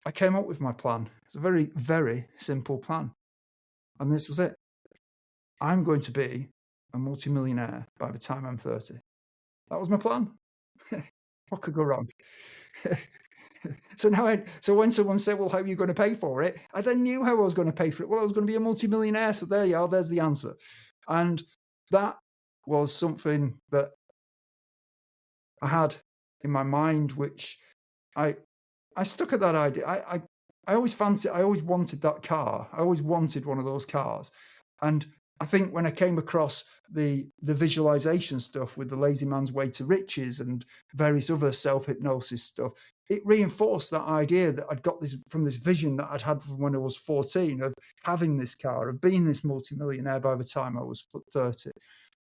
I came up with my plan. It's a very, very simple plan. And this was it. I'm going to be a multimillionaire by the time I'm 30. That was my plan. What could go wrong? So when someone said, well, how are you going to pay for it? I then knew how I was going to pay for it. Well, I was going to be a multimillionaire. So there you are. There's the answer. And that was something that I had in my mind, which I stuck at that idea. I always fancied, I always wanted that car. I always wanted one of those cars. And I think when I came across the visualization stuff with the Lazy Man's Way to Riches and various other self-hypnosis stuff, it reinforced that idea that I'd got this from this vision that I'd had from when I was 14 of having this car, of being this multimillionaire by the time I was 30.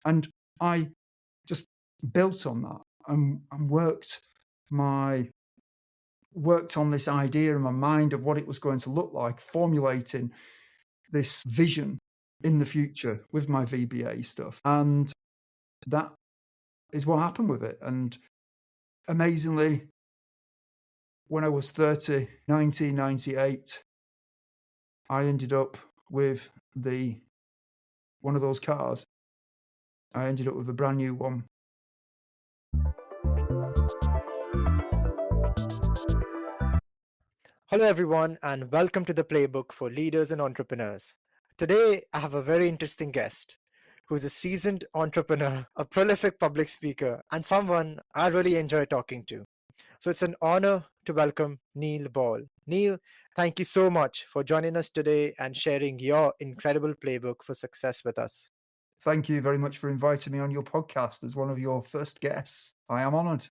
And I just built on that and worked on this idea in my mind of what it was going to look like, formulating this vision in the future with my VBA stuff. And that is what happened with it. And amazingly, when I was 30, 1998, I ended up with one of those cars. I ended up with a brand new one. Hello, everyone, and welcome to the Playbook for Leaders and Entrepreneurs. Today, I have a very interesting guest who's a seasoned entrepreneur, a prolific public speaker, and someone I really enjoy talking to. So it's an honor to welcome Neil Ball. Neil, thank you so much for joining us today and sharing your incredible playbook for success with us. Thank you very much for inviting me on your podcast as one of your first guests. I am honored.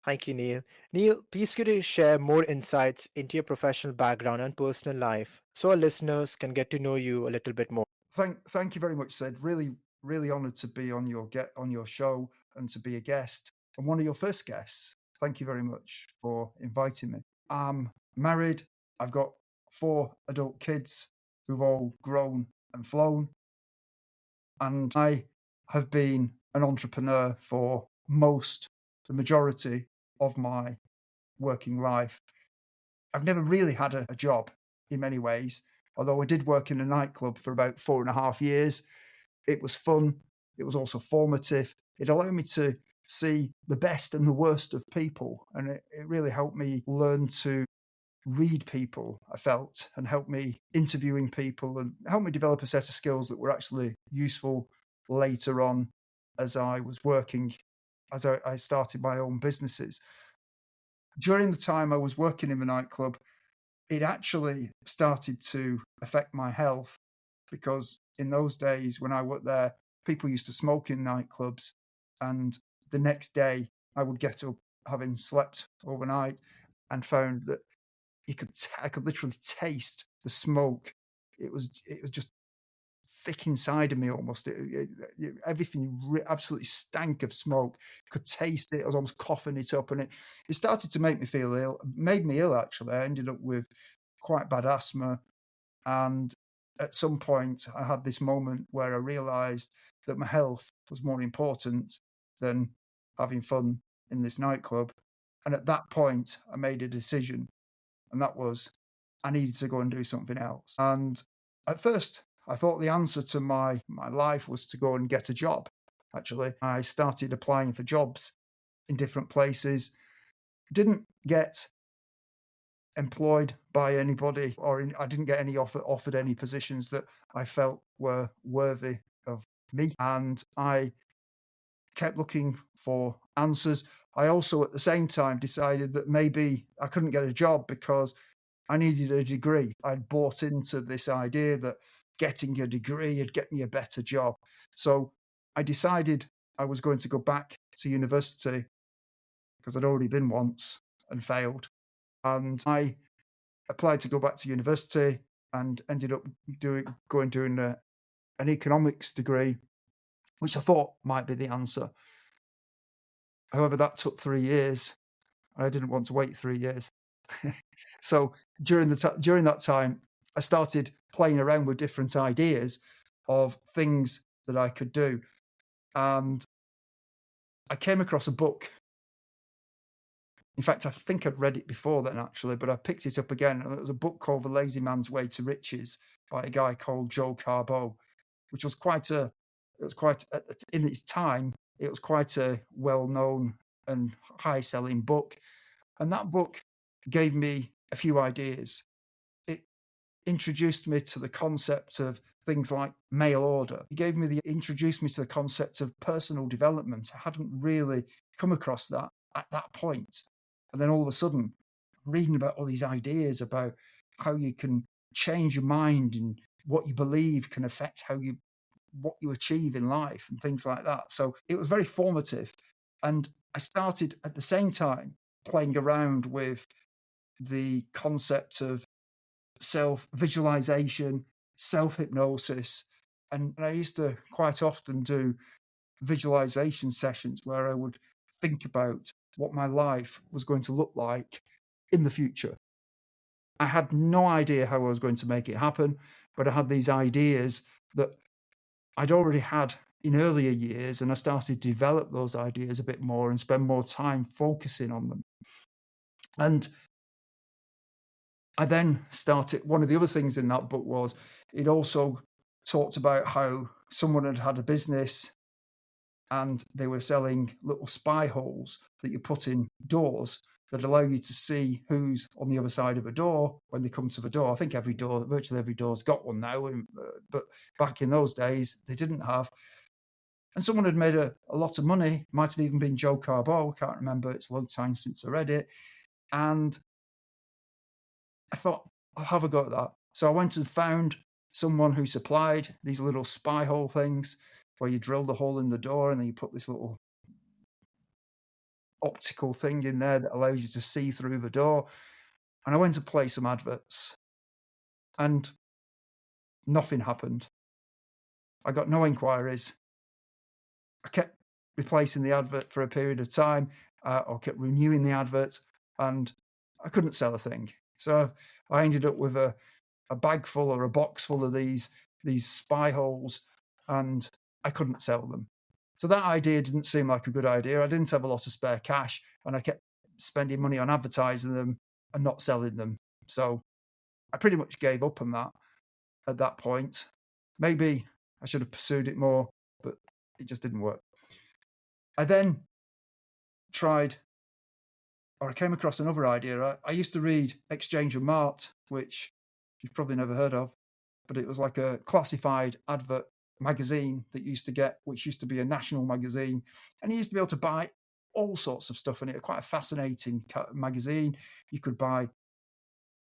Thank you, Neil. Neil, please could you share more insights into your professional background and personal life so our listeners can get to know you a little bit more? Thank you very much, Sid. Really honored to be on your show and to be a guest and one of your first guests. Thank you very much for inviting me. I'm married. I've got 4 adult kids who've all grown and flown. And I have been an entrepreneur for the majority of my working life. I've never really had a job in many ways, although I did work in a nightclub for about 4.5 years. It was fun. It was also formative. It allowed me to see the best and the worst of people. And it really helped me learn to read people, I felt, and helped me interviewing people and helped me develop a set of skills that were actually useful later on as I was working, as I started my own businesses. During the time I was working in the nightclub, it actually started to affect my health because in those days when I worked there, people used to smoke in nightclubs. And the next day I would get up having slept overnight and found that I could literally taste the smoke. It was just thick inside of me almost. Everything absolutely stank of smoke. Could taste it. I was almost coughing it up, and it started to make me feel ill. Made me ill actually. I ended up with quite bad asthma, and at some point I had this moment where I realised that my health was more important than having fun in this nightclub. And at that point, I made a decision, and that was I needed to go and do something else. And at first, I thought the answer to my life was to go and get a job. Actually, I started applying for jobs in different places, didn't get employed by anybody, I didn't get any offered any positions that I felt were worthy of me. And I kept looking for answers. I also, at the same time, decided that maybe I couldn't get a job because I needed a degree. I'd bought into this idea that getting a degree would get me a better job. So I decided I was going to go back to university because I'd already been once and failed. And I applied to go back to university and ended up doing an economics degree, which I thought might be the answer. However, that took 3 years. I didn't want to wait 3 years. So during that time, I started playing around with different ideas of things that I could do. And I came across a book In fact, I think I'd read it before then, actually, but I picked it up again. And it was a book called The Lazy Man's Way to Riches by a guy called Joe Carbo, which was in its time, it was quite a well-known and high-selling book. And that book gave me a few ideas. It introduced me to the concept of things like mail order. Introduced me to the concept of personal development. I hadn't really come across that at that point. And then all of a sudden, I'm reading about all these ideas about how you can change your mind and what you believe can affect what you achieve in life and things like that. So it was very formative. And I started at the same time playing around with the concept of self-visualization, self-hypnosis. And I used to quite often do visualization sessions where I would think about what my life was going to look like in the future. I had no idea how I was going to make it happen, but I had these ideas that I'd already had in earlier years, and I started to develop those ideas a bit more and spend more time focusing on them. And I then started, one of the other things in that book was it also talked about how someone had a business and they were selling little spy holes that you put in doors that allow you to see who's on the other side of a door when they come to the door. I think virtually every door's got one now, but back in those days, they didn't have. And someone had made a lot of money, might have even been Joe Carbo, I can't remember, it's a long time since I read it. And I thought, I'll have a go at that. So I went and found someone who supplied these little spy hole things where you drill the hole in the door and then you put this little optical thing in there that allows you to see through the door. And I went to play some adverts and nothing happened. I got no inquiries. I kept replacing the advert for a period of time, or kept renewing the advert, and I couldn't sell a thing. So I ended up with a bag full or a box full of these spy holes, and I couldn't sell them. So that idea didn't seem like a good idea. I didn't have a lot of spare cash, and I kept spending money on advertising them and not selling them. So I pretty much gave up on that at that point. Maybe I should have pursued it more, but it just didn't work. I then I came across another idea. I used to read Exchange and Mart, which you've probably never heard of, but it was like a classified advert magazine that used to get, which used to be a national magazine. And you used to be able to buy all sorts of stuff in it. Quite a fascinating magazine. You could buy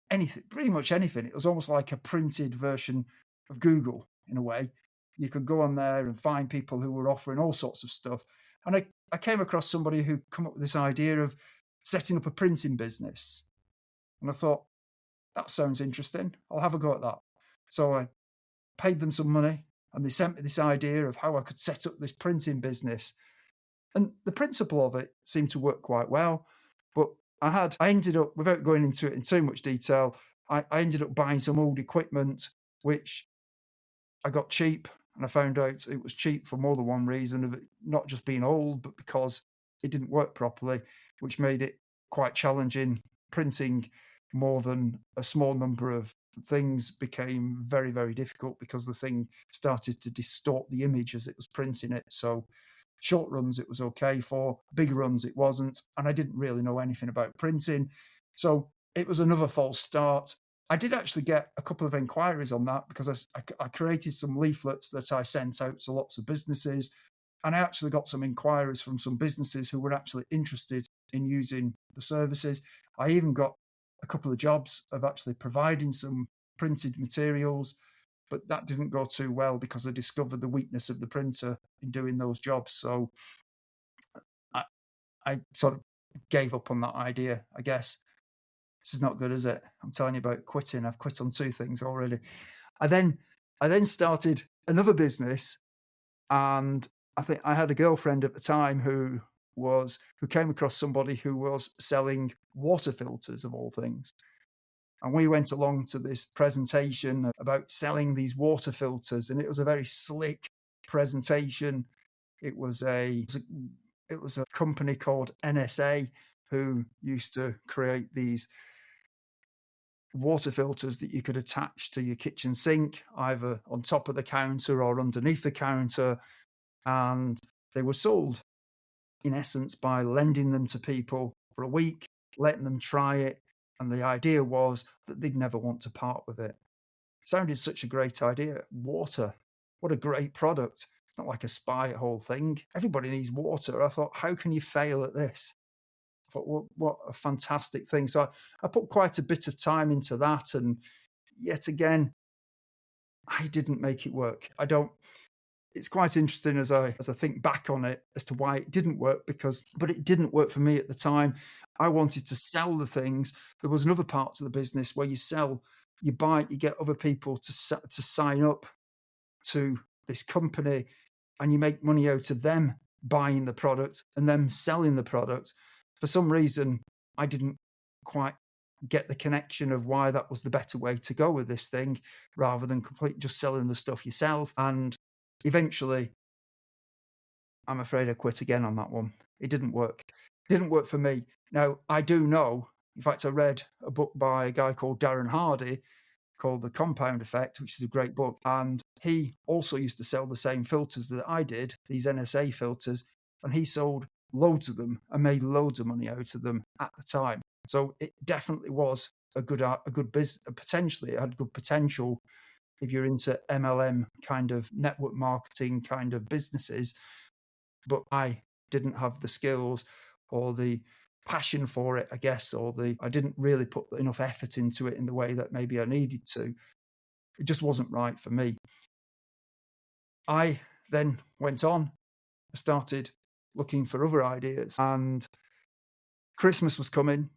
anything, pretty much anything. It was almost like a printed version of Google in a way. You could go on there and find people who were offering all sorts of stuff. And I came across somebody who come up with this idea of setting up a printing business. And I thought, that sounds interesting. I'll have a go at that. So I paid them some money and they sent me this idea of how I could set up this printing business. And the principle of it seemed to work quite well. But I ended up, without going into it in too much detail, I ended up buying some old equipment, which I got cheap. And I found out it was cheap for more than one reason, of it not just being old, but because it didn't work properly, which made it quite challenging. Printing more than a small number of things became very, very difficult because the thing started to distort the image as it was printing it. So short runs it was okay for, big runs it wasn't. And I didn't really know anything about printing. So it was another false start. I did actually get a couple of inquiries on that because I created some leaflets that I sent out to lots of businesses. And I actually got some inquiries from some businesses who were actually interested in using the services. I even got a couple of jobs of actually providing some printed materials, but that didn't go too well because I discovered the weakness of the printer in doing those jobs. So I sort of gave up on that idea, I guess. This is not good, is it? I'm telling you about quitting. I've quit on 2 things already. I then started another business, and I think I had a girlfriend at the time who came across somebody who was selling water filters of all things. And we went along to this presentation about selling these water filters, and it was a very slick presentation. It was a company called NSA who used to create these water filters that you could attach to your kitchen sink, either on top of the counter or underneath the counter. And they were sold, in essence, by lending them to people for a week, letting them try it. And the idea was that they'd never want to part with it. Sounded such a great idea. Water, what a great product. It's not like a spy whole thing. Everybody needs water. I thought, how can you fail at this? I thought, what a fantastic thing. So I put quite a bit of time into that. And yet again, I didn't make it work. It's quite interesting as I think back on it as to why it didn't work, but it didn't work for me at the time. I wanted to sell the things. There was another part to the business where you buy, you get other people to sign up to this company, and you make money out of them buying the product and them selling the product. For some reason, I didn't quite get the connection of why that was the better way to go with this thing, rather than completely just selling the stuff yourself. And eventually, I'm afraid I quit again on that one. It didn't work. It didn't work for me. Now, I do know, in fact, I read a book by a guy called Darren Hardy called The Compound Effect, which is a great book. And he also used to sell the same filters that I did, these NSA filters, and he sold loads of them and made loads of money out of them at the time. So it definitely was a good business. Potentially, it had good potential if you're into MLM kind of network marketing kind of businesses. But I didn't have the skills or the passion for it, I guess, I didn't really put enough effort into it in the way that maybe I needed to. It just wasn't right for me. I then went on, started looking for other ideas, and Christmas was coming,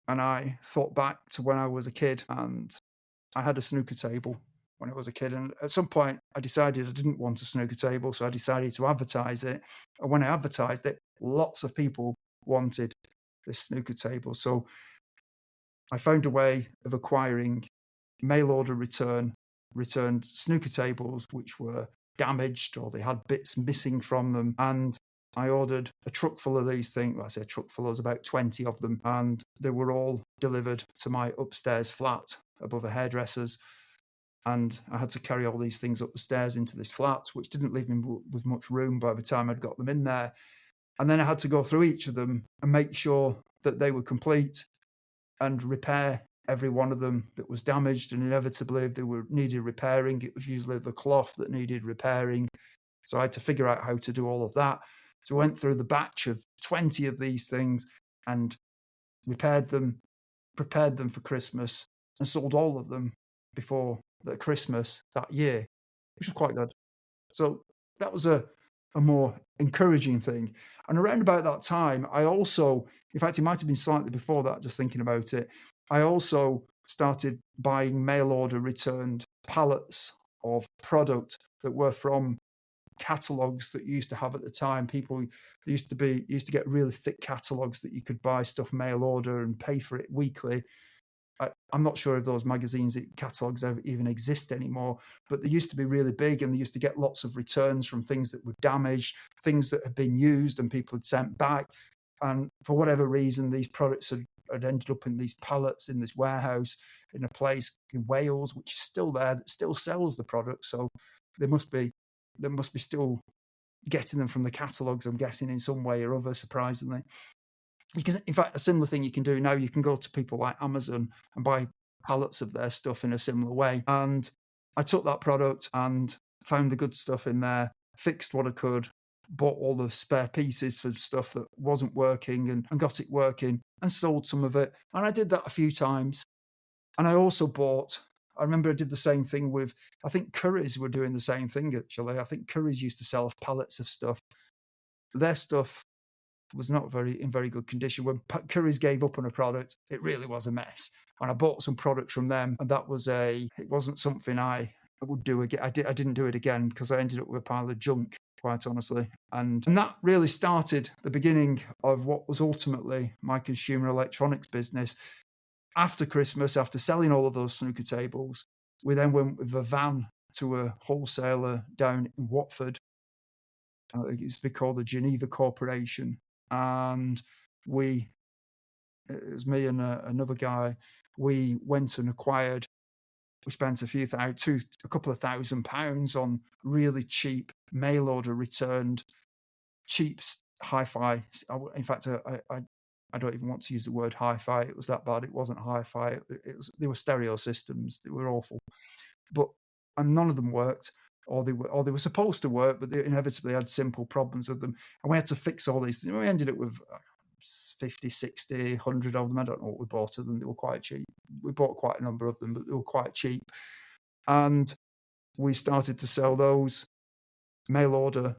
and I thought back to when I was a kid, and I had a snooker table when I was a kid. And at some point I decided I didn't want a snooker table. So I decided to advertise it. And when I advertised it, lots of people wanted this snooker table. So I found a way of acquiring mail order returned snooker tables, which were damaged or they had bits missing from them. And I ordered a truck full of these things. Well, I say a truck full, there was about 20 of them. And they were all delivered to my upstairs flat above a hairdresser's. And I had to carry all these things up the stairs into this flat, which didn't leave me with much room by the time I'd got them in there. And then I had to go through each of them and make sure that they were complete and repair every one of them that was damaged. And inevitably, if they needed repairing, it was usually the cloth that needed repairing. So I had to figure out how to do all of that. So I went through the batch of 20 of these things and repaired them, prepared them for Christmas, and sold all of them before Christmas that year, which was quite good. So that was a more encouraging thing. And around about that time, I also, in fact, it might have been slightly before that, just thinking about it, I also started buying mail order returned pallets of product that were from catalogs that you used to have at the time. People used to get really thick catalogs that you could buy stuff mail order and pay for it weekly. I'm not sure if those magazines catalogs even exist anymore, but they used to be really big, and they used to get lots of returns from things that were damaged, things that had been used and people had sent back. And for whatever reason, these products had ended up in these pallets in this warehouse in a place in Wales, which is still there, that still sells the product. So they must be still getting them from the catalogs, I'm guessing, in some way or other, surprisingly. Because, in fact, a similar thing you can do now, you can go to people like Amazon and buy pallets of their stuff in a similar way. And I took that product and found the good stuff in there, fixed what I could, bought all the spare pieces for stuff that wasn't working and got it working, and sold some of it. And I did that a few times. And I also I remember I did the same thing with, I think Currys were doing the same thing, actually. I think Currys used to sell pallets of stuff. Their stuff was not in very good condition. When Currys gave up on a product, it really was a mess. And I bought some products from them, and it wasn't something I would do again. I didn't do it again because I ended up with a pile of junk, quite honestly. And that really started the beginning of what was ultimately my consumer electronics business. After Christmas, after selling all of those snooker tables, we then went with a van to a wholesaler down in Watford. It used to be called the Geneva Corporation. And we It was me and another guy. We went and acquired. We spent a couple of £1,000 on really cheap mail order returned cheap hi-fi. In fact, I don't even want to use the word hi-fi. It was that bad. It wasn't hi-fi. They were stereo systems. They were awful, and none of them worked, or they were supposed to work, but they inevitably had simple problems with them, and we had to fix all these things. We ended up with 50, 60, 100 of them. I don't know what we bought of them. They were quite cheap. We bought quite a number of them, but they were quite cheap, and we started to sell those mail order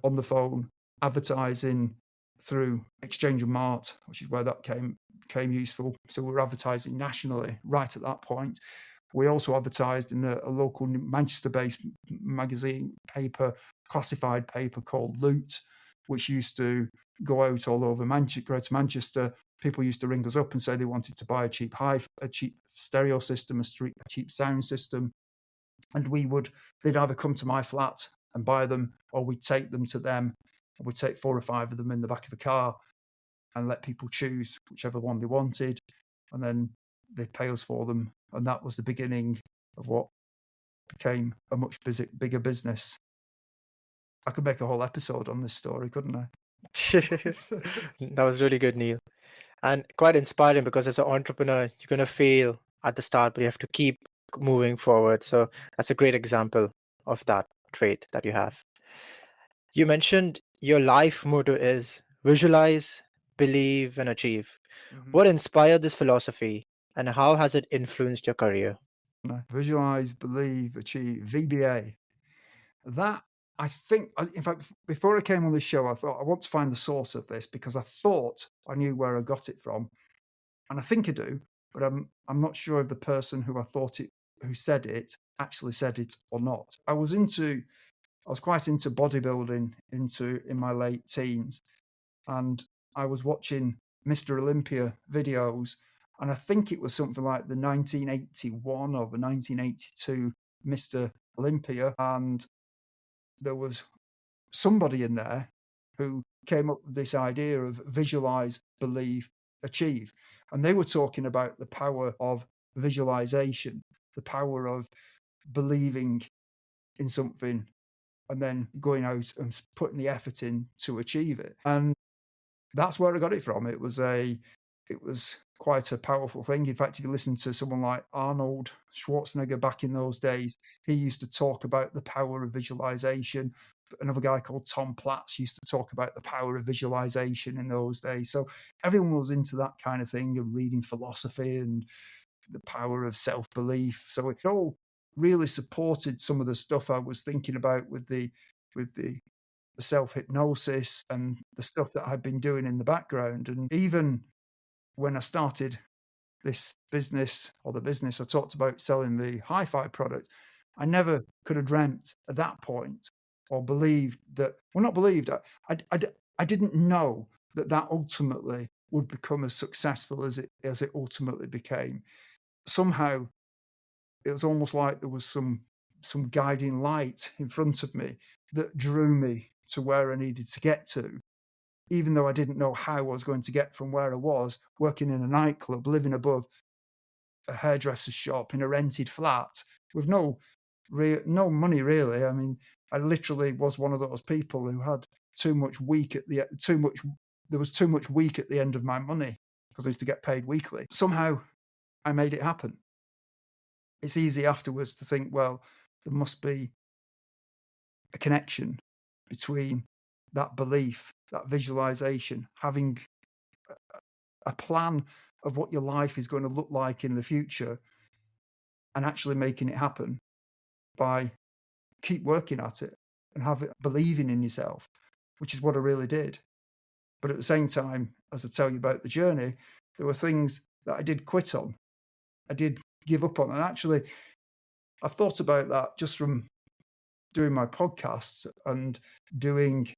on the phone, advertising through Exchange and Mart, which is where that came useful. So we were advertising nationally right at that point. We also advertised in a local Manchester-based magazine paper, classified paper called Loot, which used to go out all over Greater Manchester. People used to ring us up and say they wanted to buy a cheap stereo system, a cheap sound system, and they'd either come to my flat and buy them, or we'd take them to them. We'd take 4 or 5 of them in the back of a car and let people choose whichever one they wanted, and then they'd pay us for them. And that was the beginning of what became a much bigger business. I could make a whole episode on this story, couldn't I? That was really good, Neil. And quite inspiring, because as an entrepreneur, you're going to fail at the start, but you have to keep moving forward. So that's a great example of that trait that you have. You mentioned your life motto is visualize, believe, and achieve. What inspired this philosophy, and how has it influenced your career? Visualize, believe, achieve, VBA. That, I think, in fact, before I came on this show, I thought I want to find the source of this, because I thought I knew where I got it from, and I think I do, but I'm not sure if the person who said it actually said it or not. I was quite into bodybuilding in my late teens, and I was watching Mr. Olympia videos, and I think it was something like the 1981 or the 1982 Mr. Olympia, and there was somebody in there who came up with this idea of visualize, believe, achieve. And they were talking about the power of visualization, the power of believing in something and then going out and putting the effort in to achieve it. And that's where I got it from. It was quite a powerful thing. In fact, if you listen to someone like Arnold Schwarzenegger back in those days, he used to talk about the power of visualization. Another guy called Tom Platz used to talk about the power of visualization in those days. So everyone was into that kind of thing, and reading philosophy and the power of self-belief. So it all really supported some of the stuff I was thinking about with the self-hypnosis and the stuff that I'd been doing in the background. And even when I started this business, or the business I talked about selling the hi-fi product, I never could have dreamt at that point, or believed that, well, not believed, I didn't know that ultimately would become as successful as it ultimately became. Somehow it was almost like there was some guiding light in front of me that drew me to where I needed to get to, even though I didn't know how I was going to get from where I was, working in a nightclub, living above a hairdresser's shop in a rented flat with no money really. I mean, I literally was one of those people who had there was too much week at the end of my money, because I used to get paid weekly. Somehow I made it happen. It's easy afterwards to think, well, there must be a connection between that belief, that visualization, having a plan of what your life is going to look like in the future, and actually making it happen by keep working at it and believing in yourself, which is what I really did. But at the same time, as I tell you about the journey, there were things that I did quit on. I did give up on. And actually, I've thought about that just from doing my podcasts and doing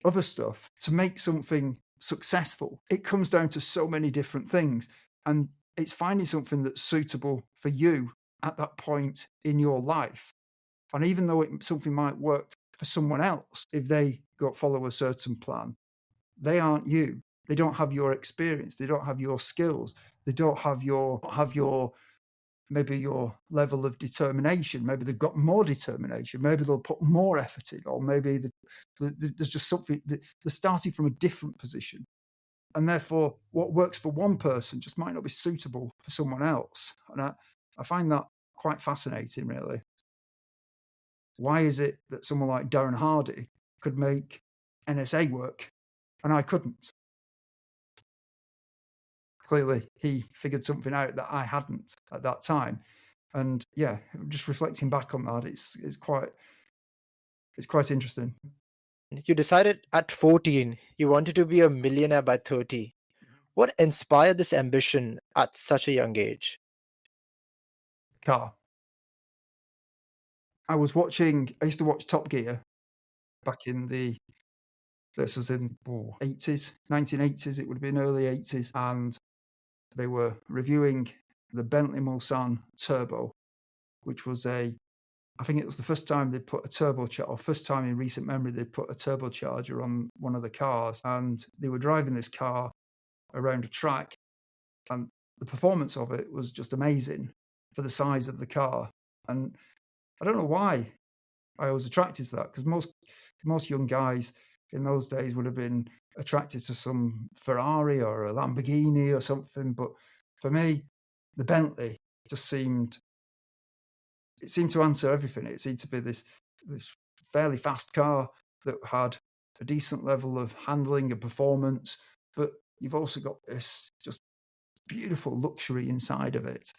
other stuff. To make something successful, it comes down to so many different things. And it's finding something that's suitable for you at that point in your life. And even though something might work for someone else, if they follow a certain plan, they aren't you. They don't have your experience. They don't have your skills. They don't have your maybe your level of determination. Maybe they've got more determination. Maybe they'll put more effort in, or maybe there's just something. They're starting from a different position, and therefore what works for one person just might not be suitable for someone else. And I find that quite fascinating, really. Why is it that someone like Darren Hardy could make NSA work and I couldn't? Clearly, he figured something out that I hadn't at that time. And yeah, just reflecting back on that, it's quite interesting. You decided at 14 you wanted to be a millionaire by 30. What inspired this ambition at such a young age? Car. I used to watch Top Gear back in this was in 80s, 1980s, it would have been early 80s. And they were reviewing the Bentley Mulsanne Turbo, which was I think it was the first time they'd put a turbocharger, or first time in recent memory they'd put a turbocharger on one of the cars. And they were driving this car around a track, and the performance of it was just amazing for the size of the car. And I don't know why I was attracted to that, because most young guys in those days would have been attracted to some Ferrari or a Lamborghini or something. But for me, the Bentley just seemed to answer everything. It seemed to be this fairly fast car that had a decent level of handling and performance, but you've also got this just beautiful luxury inside of it.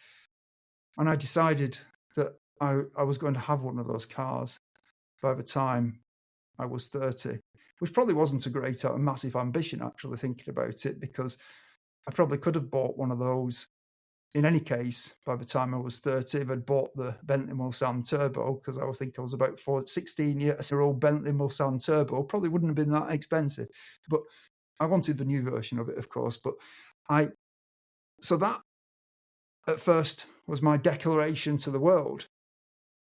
And I decided that I was going to have one of those cars by the time I was 30, which probably wasn't a massive ambition, actually, thinking about it, because I probably could have bought one of those in any case by the time I was 30. If I'd bought the Bentley Mulsanne Turbo, because I think I was about 16-year-old Bentley Mulsanne Turbo, probably wouldn't have been that expensive. But I wanted the new version of it, of course. But so that at first was my declaration to the world.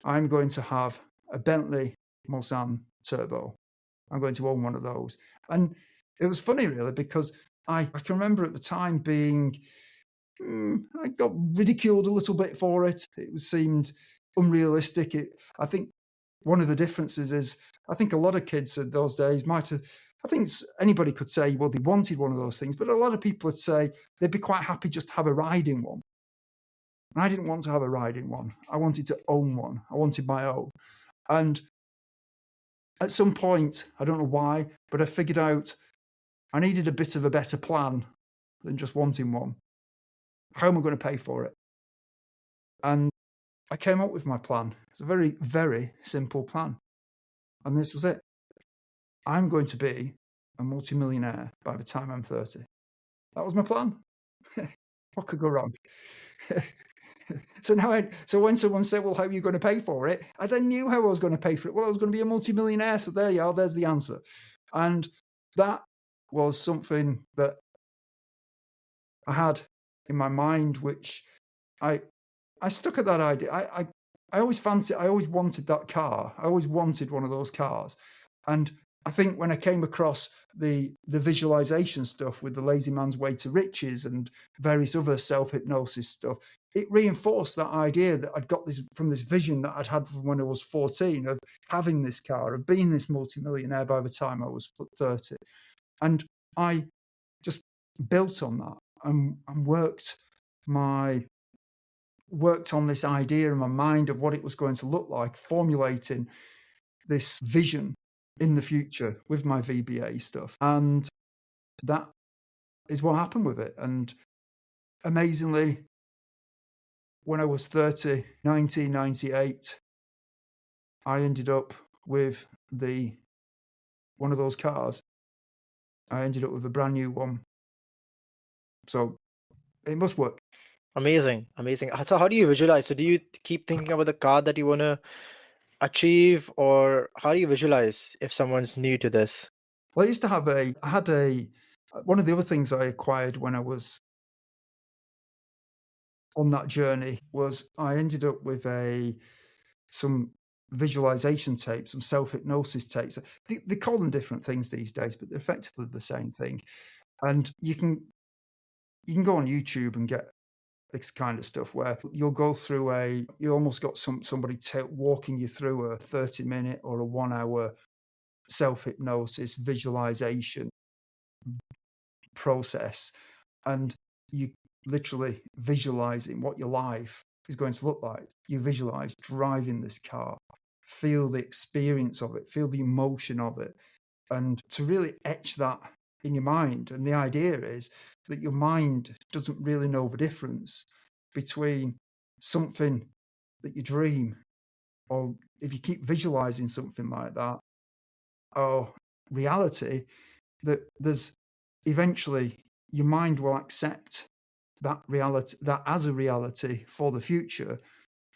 I'm going to have a Bentley Mulsanne Turbo. I'm going to own one of those. And it was funny, really, because I can remember at the time being, I got ridiculed a little bit for it. It seemed unrealistic. I think one of the differences is, I think a lot of kids in those days anybody could say, well, they wanted one of those things, but a lot of people would say they'd be quite happy just to have a ride in one. And I didn't want to have a ride in one. I wanted to own one. I wanted my own. And at some point, I don't know why, but I figured out I needed a bit of a better plan than just wanting one. How am I going to pay for it? And I came up with my plan. It's a very, very simple plan. And this was it. I'm going to be a multimillionaire by the time I'm 30. That was my plan. What could go wrong? So when someone said, well, how are you going to pay for it? I then knew how I was going to pay for it. Well, I was going to be a multimillionaire. So there you are. There's the answer. And that was something that I had in my mind, which I stuck at that idea. I always wanted that car. I always wanted one of those cars. And I think when I came across the visualization stuff with the Lazy Man's Way to Riches and various other self-hypnosis stuff, it reinforced that idea that I'd got this from this vision that I'd had from when I was 14 of having this car, of being this multimillionaire by the time I was 30. And I just built on that and worked on this idea in my mind of what it was going to look like, formulating this vision in the future with my VBA stuff. And that is what happened with it. And amazingly, when I was 30, 1998, I ended up with one of those cars. I ended up with a brand new one. So it must work. Amazing. So how do you visualize? So do you keep thinking about the car that you want to achieve, or how do you visualize if someone's new to this? Well, I had one of the other things I acquired when I was on that journey was I ended up with some visualization tapes, some self-hypnosis tapes. They call them different things these days, but they're effectively the same thing. And you can go on YouTube and get this kind of stuff where you'll go through you almost got somebody walking you through a 30-minute or a 1 hour self-hypnosis visualization process, and you literally visualizing what your life is going to look like. You visualize driving this car, feel the experience of it, feel the emotion of it, and to really etch that in your mind. And the idea is that your mind doesn't really know the difference between something that you dream, or if you keep visualizing something like that, or reality, that there's eventually your mind will accept that reality, that as a reality for the future,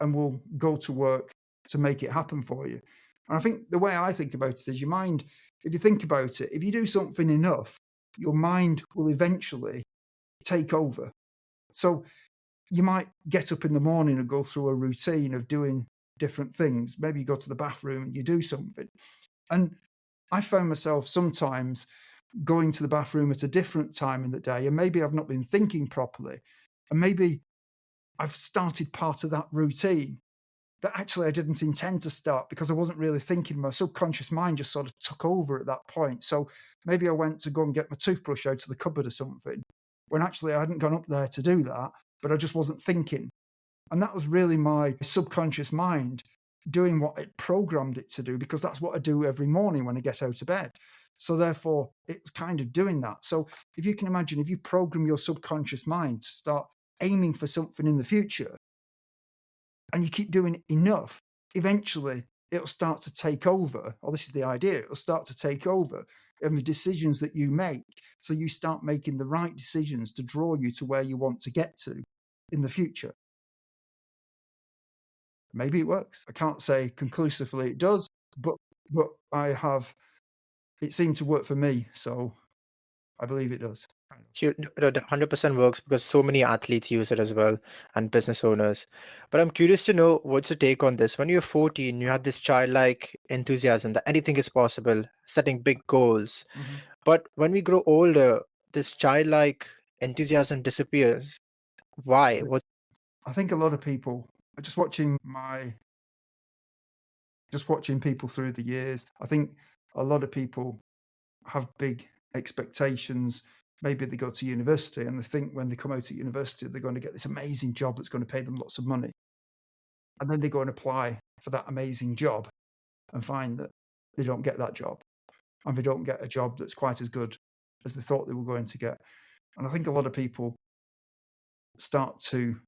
and will go to work to make it happen for you. And I think the way I think about it is your mind, if you think about it, if you do something enough, your mind will eventually take over. So you might get up in the morning and go through a routine of doing different things. Maybe you go to the bathroom and you do something. And I found myself sometimes going to the bathroom at a different time in the day, and maybe I've not been thinking properly, and maybe I've started part of that routine that actually I didn't intend to start because I wasn't really thinking. My subconscious mind just sort of took over at that point. So maybe I went to go and get my toothbrush out of the cupboard or something, when actually I hadn't gone up there to do that, but I just wasn't thinking. And that was really my subconscious mind doing what it programmed it to do, because that's what I do every morning when I get out of bed. So therefore, it's kind of doing that. So if you can imagine, if you program your subconscious mind to start aiming for something in the future, and you keep doing it enough, eventually it'll start to take over. Or this is the idea, it'll start to take over in the decisions that you make. So you start making the right decisions to draw you to where you want to get to in the future. Maybe it works. I can't say conclusively it does, but it seemed to work for me, so I believe it does. 100% works because so many athletes use it as well, and business owners. But I'm curious to know, what's your take on this? When you're 14, you had this childlike enthusiasm that anything is possible, setting big goals. Mm-hmm. But when we grow older, this childlike enthusiasm disappears. Why? What? I think a lot of people are just watching people through the years. I think a lot of people have big expectations. Maybe they go to university and they think when they come out of university, they're going to get this amazing job that's going to pay them lots of money. And then they go and apply for that amazing job and find that they don't get that job, and they don't get a job that's quite as good as they thought they were going to get. And I think a lot of people start to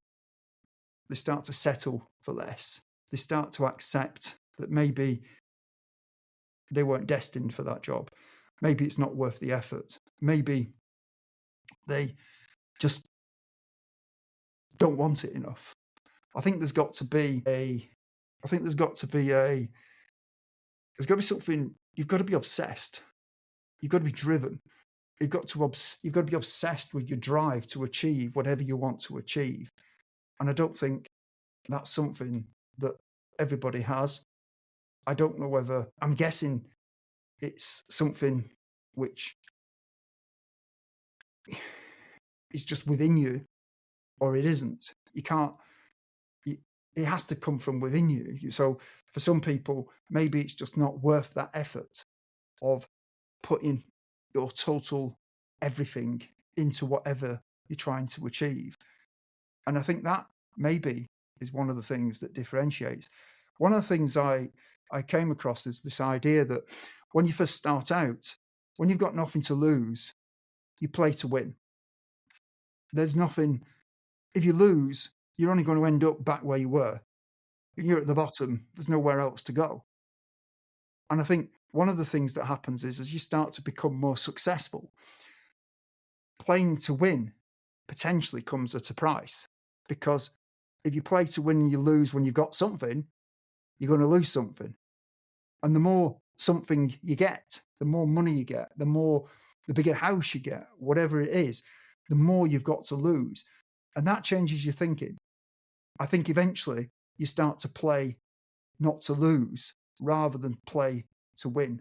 settle for less. They start to accept that maybe they weren't destined for that job. Maybe it's not worth the effort. Maybe they just don't want it enough. I think there's got to be something. You've got to be obsessed. You've got to be driven. You've got to be obsessed with your drive to achieve whatever you want to achieve. And I don't think that's something that everybody has. I don't know whether, I'm guessing it's something which is just within you, or it isn't. You can't, it has to come from within you. So for some people, maybe it's just not worth that effort of putting your total everything into whatever you're trying to achieve. And I think that maybe is one of the things that differentiates. One of the things I came across is this idea that when you first start out, when you've got nothing to lose, you play to win. There's nothing, if you lose, you're only going to end up back where you were. You're at the bottom, there's nowhere else to go. And I think one of the things that happens is as you start to become more successful, playing to win potentially comes at a price. Because if you play to win and you lose when you've got something, you're going to lose something. And the more something you get, the more money you get, the bigger house you get, whatever it is, the more you've got to lose. And that changes your thinking. I think eventually you start to play not to lose rather than play to win.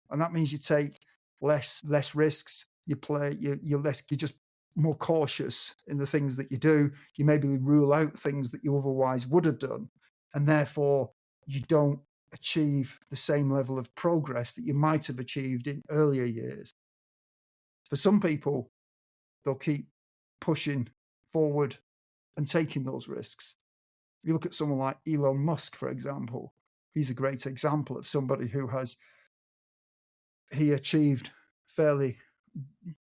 And that means you take less risks, you're less, you're just more cautious in the things that you do. You maybe rule out things that you otherwise would have done, and therefore you don't achieve the same level of progress that you might have achieved in earlier years. For some people, they'll keep pushing forward and taking those risks. If you look at someone like Elon Musk, for example, he's a great example of somebody who he achieved fairly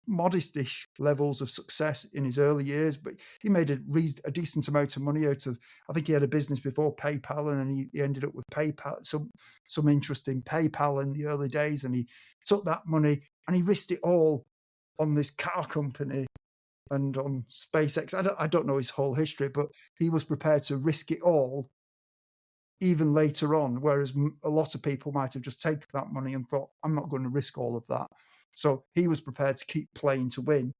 modestish levels of success in his early years, but he made a decent amount of money out of, I think he had a business before PayPal, and then he ended up with PayPal, some interest in PayPal in the early days, and he took that money and he risked it all on this car company and on SpaceX. I don't know his whole history, but he was prepared to risk it all even later on, whereas a lot of people might have just taken that money and thought, I'm not going to risk all of that. So he was prepared to keep playing to win.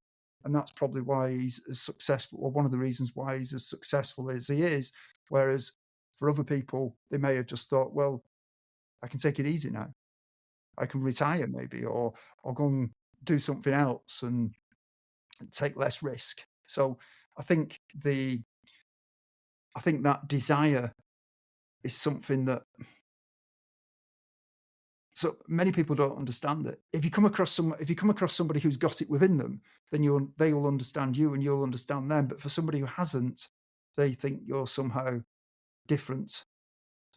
And that's probably why he's as successful, or one of the reasons why he's as successful as he is. Whereas for other people, they may have just thought, well, I can take it easy now. I can retire maybe, or go and do something else and take less risk. So I think that desire is something that so many people don't understand it. If you come across somebody who's got it within them, then they will understand you and you'll understand them. But for somebody who hasn't, they think you're somehow different,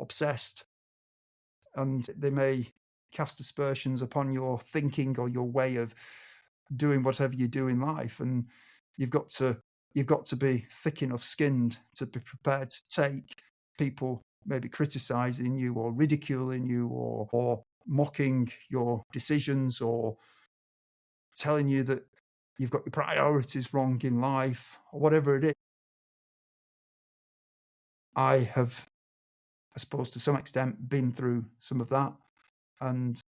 obsessed, and they may cast aspersions upon your thinking or your way of doing whatever you do in life. And you've got to be thick enough skinned to be prepared to take people maybe criticizing you or ridiculing you or mocking your decisions or telling you that you've got your priorities wrong in life or whatever it is. I have, I suppose, to some extent been through some of that, and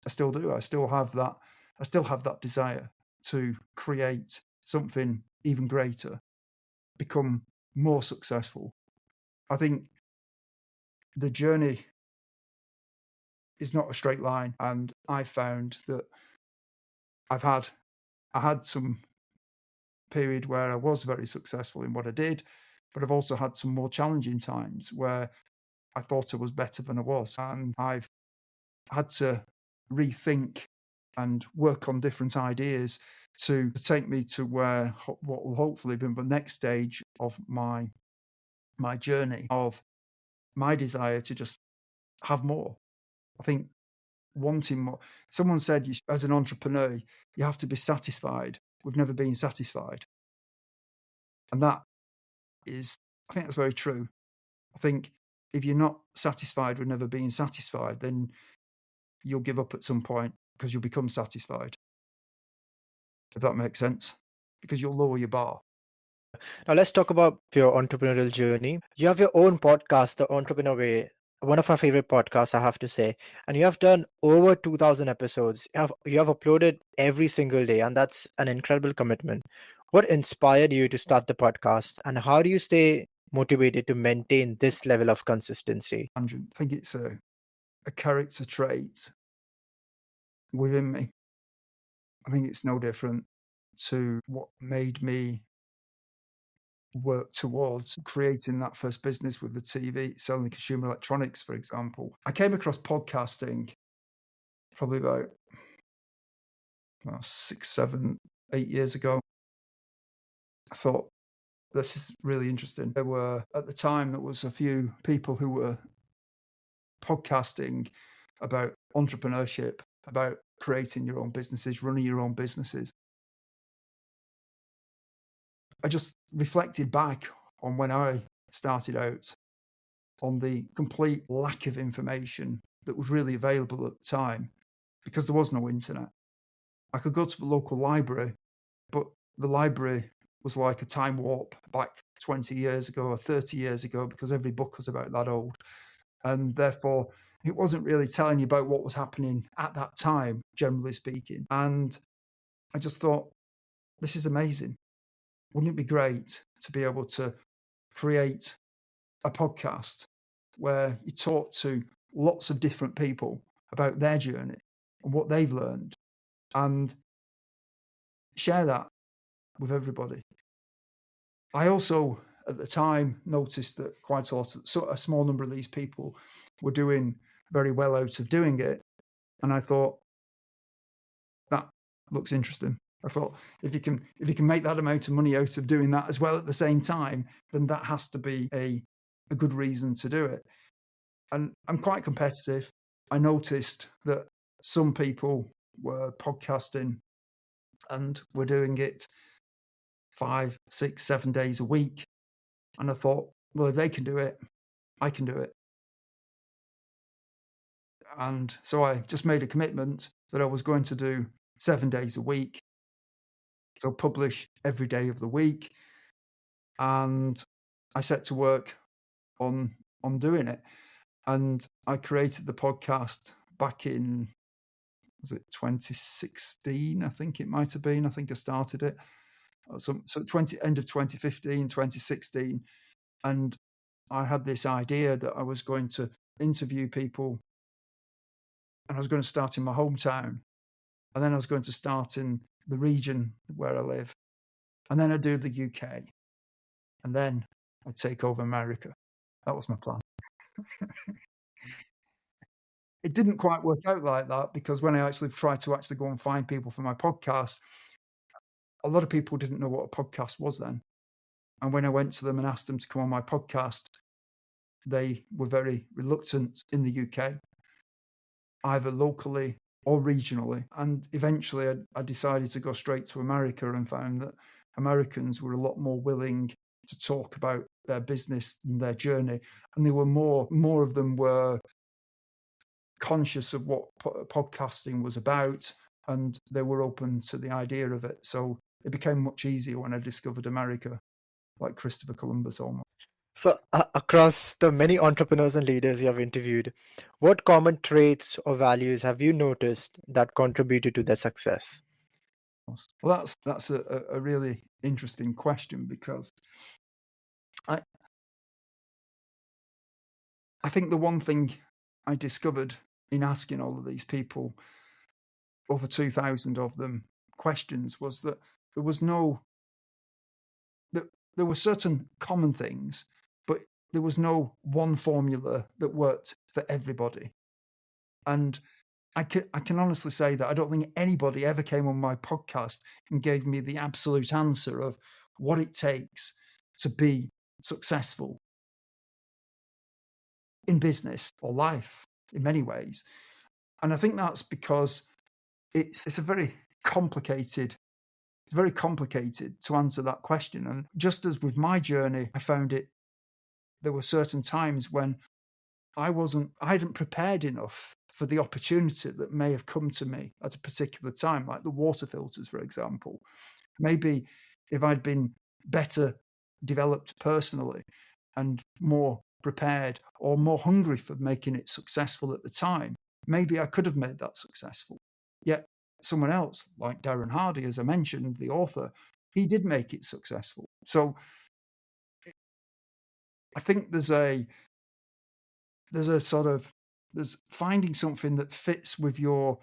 I still do. I still have that desire to create something even greater, become more successful. I think the journey is not a straight line, and I found that I had some period where I was very successful in what I did, but I've also had some more challenging times where I thought I was better than I was, and I've had to rethink and work on different ideas to take me to where what will hopefully be the next stage of my journey of my desire to just have more. I think wanting more. Someone said, as an entrepreneur, you have to be satisfied with never being satisfied. And I think that's very true. I think if you're not satisfied with never being satisfied, then you'll give up at some point because you'll become satisfied. If that makes sense, because you'll lower your bar. Now let's talk about your entrepreneurial journey. You have your own podcast, The Entrepreneur Way, one of my favorite podcasts, I have to say. And you have done over 2,000 episodes. You have uploaded every single day, and that's an incredible commitment. What inspired you to start the podcast, and how do you stay motivated to maintain this level of consistency? I think it's a character trait within me. I think it's no different to what made me work towards creating that first business with the TV, selling consumer electronics, for example. I came across podcasting probably about 6, 7, 8 years ago. I thought, this is really interesting. At the time, there was a few people who were podcasting about entrepreneurship, about creating your own businesses, running your own businesses. I just reflected back on when I started out, on the complete lack of information that was really available at the time, because there was no internet. I could go to the local library, but the library was like a time warp back 20 years ago or 30 years ago, because every book was about that old. And therefore, it wasn't really telling you about what was happening at that time, generally speaking. And I just thought, this is amazing. Wouldn't it be great to be able to create a podcast where you talk to lots of different people about their journey and what they've learned? And share that with everybody. I also, at the time, noticed that quite a small number of these people were doing very well out of doing it. And I thought, that looks interesting. I thought, if you can make that amount of money out of doing that as well at the same time, then that has to be a good reason to do it. And I'm quite competitive. I noticed that some people were podcasting and were doing it 5, 6, 7 days a week. And I thought, well, if they can do it, I can do it. And so I just made a commitment that I was going to do 7 days a week. So publish every day of the week. And I set to work on doing it. And I created the podcast back in, was it 2016? I think it might have been. I think I started it. So end of 2015, 2016. And I had this idea that I was going to interview people, and I was going to start in my hometown, and then I was going to start in the region where I live, and then I'd do the UK, and then I'd take over America. That was my plan. It didn't quite work out like that, because when I actually tried to go and find people for my podcast, a lot of people didn't know what a podcast was then. And when I went to them and asked them to come on my podcast, they were very reluctant in the UK, either locally or regionally. And eventually I decided to go straight to America, and found that Americans were a lot more willing to talk about their business and their journey. And they were more of them were conscious of what podcasting was about, and they were open to the idea of it. So it became much easier when I discovered America, like Christopher Columbus almost. So, across the many entrepreneurs and leaders you have interviewed, what common traits or values have you noticed that contributed to their success? Well, that's a really interesting question, because I think the one thing I discovered in asking all of these people, over 2,000 of them, questions, was that there were certain common things, but there was no one formula that worked for everybody. And I can honestly say that I don't think anybody ever came on my podcast and gave me the absolute answer of what it takes to be successful in business or life in many ways. And I think that's because it's very complicated to answer that question. And just as with my journey, I found there were certain times when I hadn't prepared enough for the opportunity that may have come to me at a particular time, like the water filters, for example. Maybe if I'd been better developed personally and more prepared or more hungry for making it successful at the time, maybe I could have made that successful. Yet someone else, like Darren Hardy, as I mentioned, the author, he did make it successful. So I think there's finding something that fits with your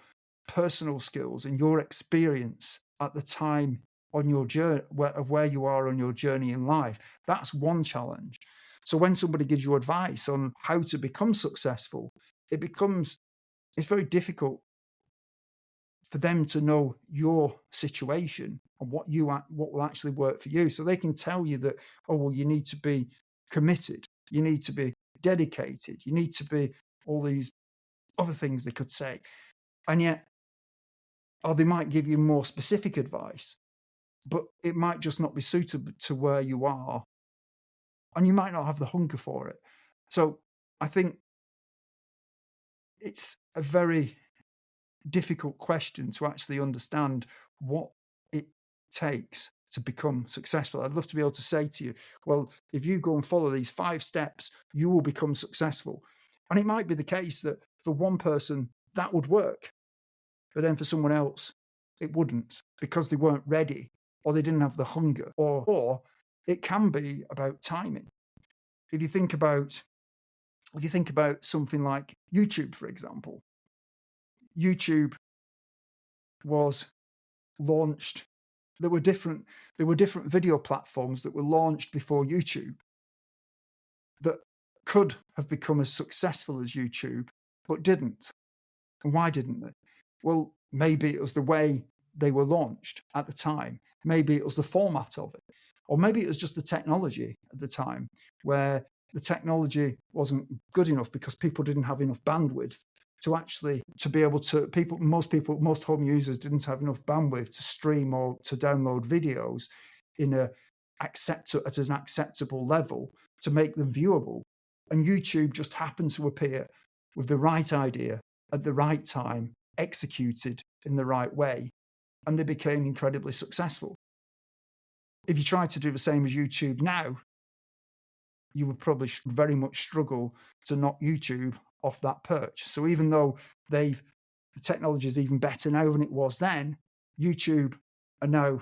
personal skills and your experience at the time on your journey, of where you are on your journey in life. That's one challenge. So when somebody gives you advice on how to become successful, it's very difficult for them to know your situation and what will actually work for you. So they can tell you that, oh, well, you need to be committed, you need to be dedicated, you need to be all these other things they could say. And yet, or they might give you more specific advice, but it might just not be suitable to where you are, and you might not have the hunger for it. So I think it's a very difficult question to actually understand what it takes to become successful. I'd love to be able to say to you, well, if you go and follow these 5 steps, you will become successful. And it might be the case that for one person that would work, but then for someone else it wouldn't, because they weren't ready, or they didn't have the hunger, or it can be about timing. If you think about something like YouTube, for example, YouTube was launched There were different video platforms that were launched before YouTube that could have become as successful as YouTube, but didn't. And why didn't they? Well, maybe it was the way they were launched at the time. Maybe it was the format of it. Or maybe it was just the technology at the time, where the technology wasn't good enough because people didn't have enough bandwidth to be able to, most home users didn't have enough bandwidth to stream or to download videos at an acceptable level to make them viewable. And YouTube just happened to appear with the right idea at the right time, executed in the right way, and they became incredibly successful. If you try to do the same as YouTube now, you would probably very much struggle to knock YouTube off that perch. So even though the technology is even better now than it was then, YouTube are now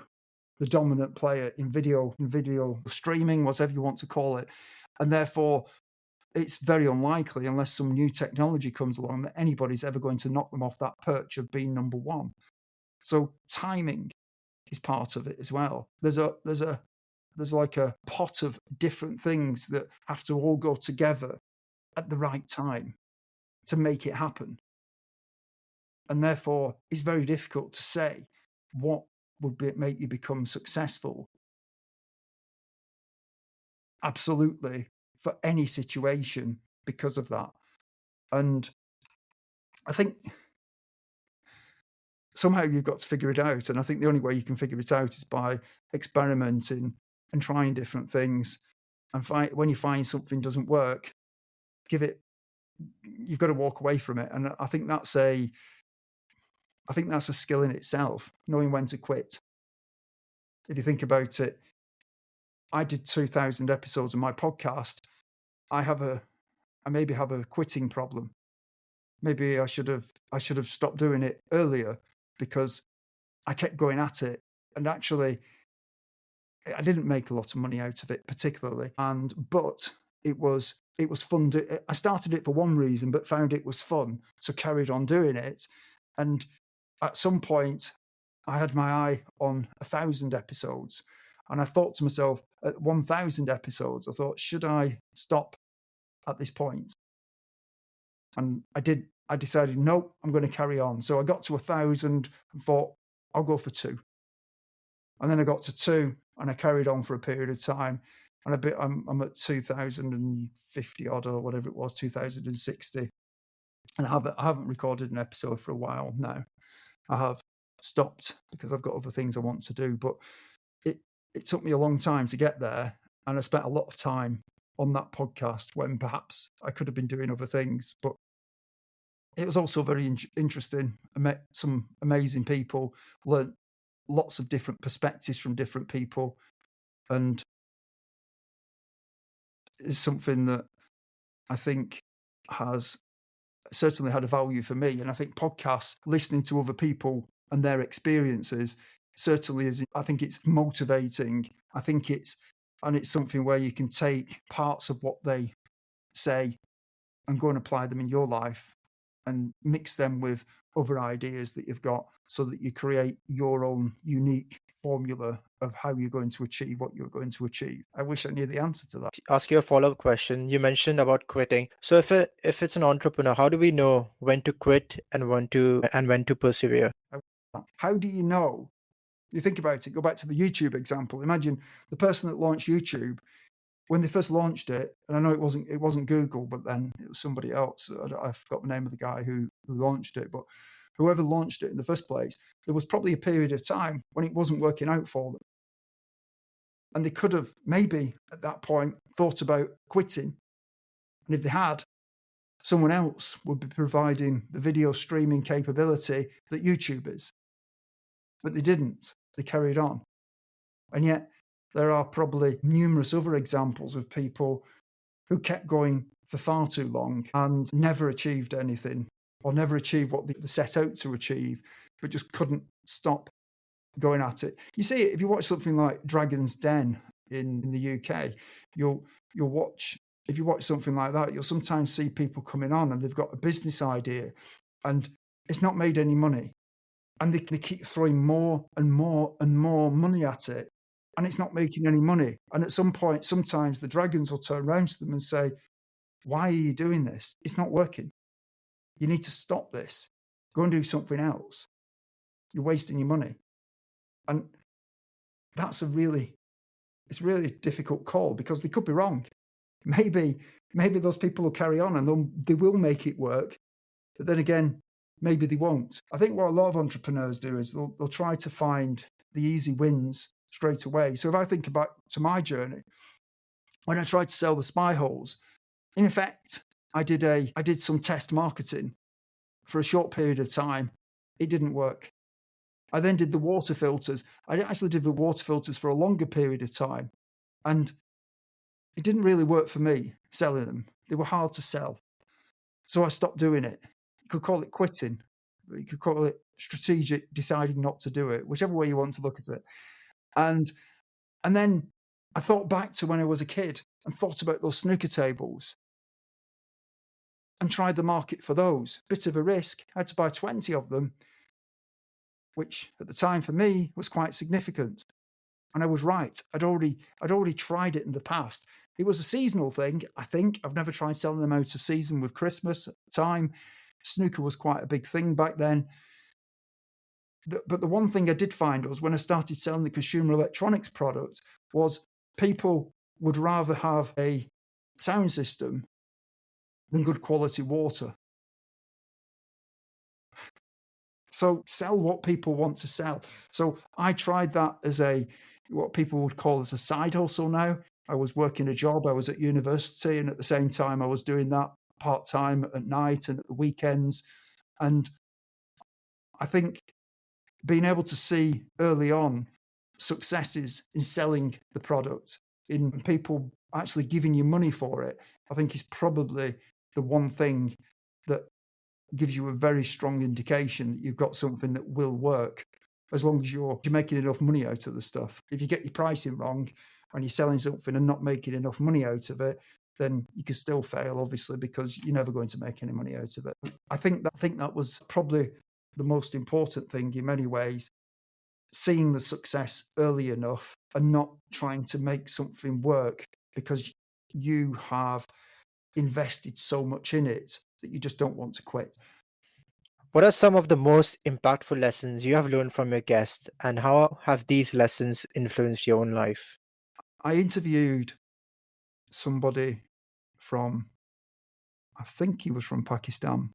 the dominant player in video streaming, whatever you want to call it. And therefore, it's very unlikely, unless some new technology comes along, that anybody's ever going to knock them off that perch of being number one. So timing is part of it as well. There's like a pot of different things that have to all go together at the right time to make it happen. And therefore, it's very difficult to say what would make you become successful. Absolutely, for any situation because of that. And I think somehow you've got to figure it out. And I think the only way you can figure it out is by experimenting and trying different things. And when you find something doesn't work, you've got to walk away from it. And I think that's a skill in itself, knowing when to quit. If you think about it, I did 2,000 episodes of my podcast. I maybe have a quitting problem. Maybe I should have stopped doing it earlier because I kept going at it. And actually, I didn't make a lot of money out of it particularly. But it was fun. I started it for one reason, but found it was fun, so carried on doing it. And at some point, I had my eye on 1,000 episodes. And I thought to myself, at 1,000 episodes, I thought, should I stop at this point? And I did. I decided, no, I'm going to carry on. So I got to 1,000 and thought, I'll go for 2. And then I got to 2 and I carried on for a period of time. And I'm at 2,050 odd or whatever it was, 2,060. And I haven't recorded an episode for a while now. I have stopped because I've got other things I want to do. But it took me a long time to get there. And I spent a lot of time on that podcast when perhaps I could have been doing other things. But it was also very interesting. I met some amazing people, learned lots of different perspectives from different people. And it's something that I think has certainly had a value for me. And I think podcasts, listening to other people and their experiences, certainly is. I think it's motivating. I think it's something where you can take parts of what they say and go and apply them in your life and mix them with other ideas that you've got so that you create your own unique formula of how you're going to achieve what you're going to achieve. I wish I knew the answer to that. Ask you a follow-up question. You mentioned about quitting. So if it's an entrepreneur, how do we know when to quit and when to persevere? How do you know? You think about it, go back to the YouTube example. Imagine the person that launched YouTube, when they first launched it, and I know it wasn't Google, but then it was somebody else. I forgot the name of the guy who launched it, but whoever launched it in the first place, there was probably a period of time when it wasn't working out for them. And they could have maybe at that point thought about quitting. And if they had, someone else would be providing the video streaming capability that YouTube is. But they didn't. They carried on. And yet there are probably numerous other examples of people who kept going for far too long and never achieved anything or never achieved what they set out to achieve, but just couldn't stop going at it. You see it if you watch something like Dragon's Den in the UK, you'll watch, if you watch something like that, you'll sometimes see people coming on and they've got a business idea and it's not made any money. and they keep throwing more and more and more money at it, and it's not making any money. And at some point, sometimes the dragons will turn around to them and say, why are you doing this? It's not working. You need to stop this. Go and do something else. You're wasting your money. And that's it's really a difficult call, because they could be wrong. Maybe those people will carry on and they will make it work. But then again, maybe they won't. I think what a lot of entrepreneurs do is they'll try to find the easy wins straight away. So if I think back to my journey, when I tried to sell the spy holes, in effect, I did some test marketing for a short period of time. It didn't work. I then did the water filters. I actually did the water filters for a longer period of time, and it didn't really work for me selling them. They were hard to sell. So I stopped doing it. You could call it quitting. You could call it strategic deciding not to do it, whichever way you want to look at it. And then I thought back to when I was a kid and thought about those snooker tables and tried the market for those. Bit of a risk. I had to buy 20 of them, which at the time for me was quite significant. And I was right. I'd already tried it in the past. It was a seasonal thing, I think. I've never tried selling them out of season with Christmas at the time. Snooker was quite a big thing back then. But the one thing I did find was when I started selling the consumer electronics product was people would rather have a sound system than good quality water. So sell what people want to sell. So I tried that as what people would call as a side hustle now. I was working a job, I was at university, and at the same time I was doing that part-time at night and at the weekends. And I think being able to see early on successes in selling the product, in people actually giving you money for it, I think is probably the one thing that gives you a very strong indication that you've got something that will work, as long as you're making enough money out of the stuff. If you get your pricing wrong and you're selling something and not making enough money out of it, then you can still fail, obviously, because you're never going to make any money out of it. I think that was probably the most important thing in many ways, seeing the success early enough and not trying to make something work because you have invested so much in it that you just don't want to quit. What are some of the most impactful lessons you have learned from your guests, and how have these lessons influenced your own life? I interviewed somebody from, I think he was from Pakistan,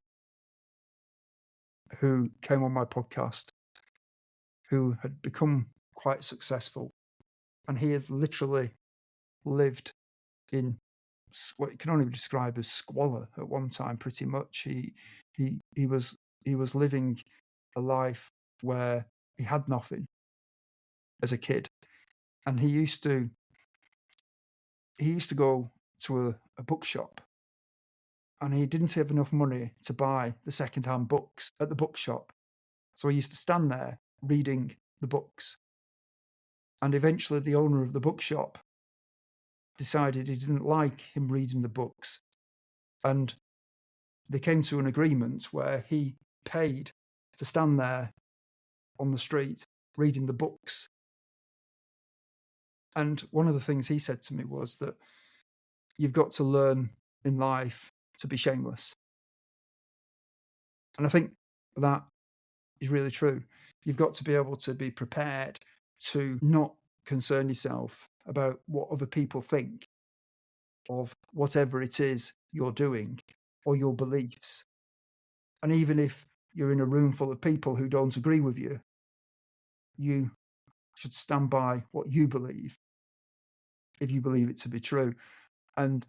who came on my podcast, who had become quite successful. And he had literally lived in what you can only describe as squalor at one time, pretty much. He was living a life where he had nothing as a kid. And he used to go to a bookshop, and he didn't have enough money to buy the second-hand books at the bookshop. So he used to stand there reading the books. And eventually the owner of the bookshop decided he didn't like him reading the books. And they came to an agreement where he paid to stand there on the street reading the books. And one of the things he said to me was that you've got to learn in life to be shameless. And I think that is really true. You've got to be able to be prepared to not concern yourself about what other people think of whatever it is you're doing or your beliefs. And even if you're in a room full of people who don't agree with you, you should stand by what you believe, if you believe it to be true. And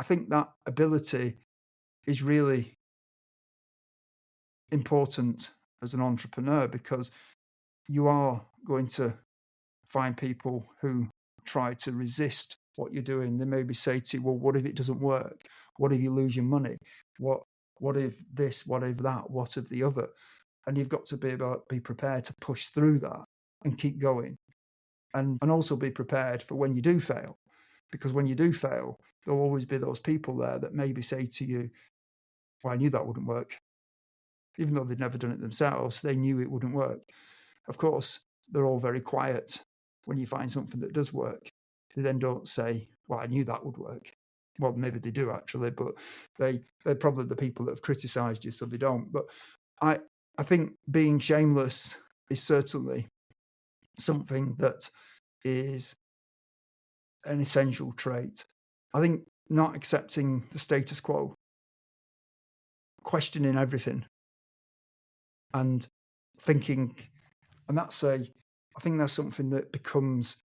I think that ability is really important as an entrepreneur, because you are going to find people who try to resist what you're doing. They maybe say to you, well, what if it doesn't work? What if you lose your money? What if this? What if that? What if the other? And you've got to be prepared to push through that and keep going. And also be prepared for when you do fail, because when you do fail, there'll always be those people there that maybe say to you, well, I knew that wouldn't work. even though they'd never done it themselves, they knew it wouldn't work. Of course, they're all very quiet when you find something that does work. They then don't say, well, I knew that would work. Well, maybe they do actually, but they're probably the people that have criticised you, so they don't. But I think being shameless is certainly something that is an essential trait. I think not accepting the status quo, questioning everything, and thinking, and I think that's something that becomes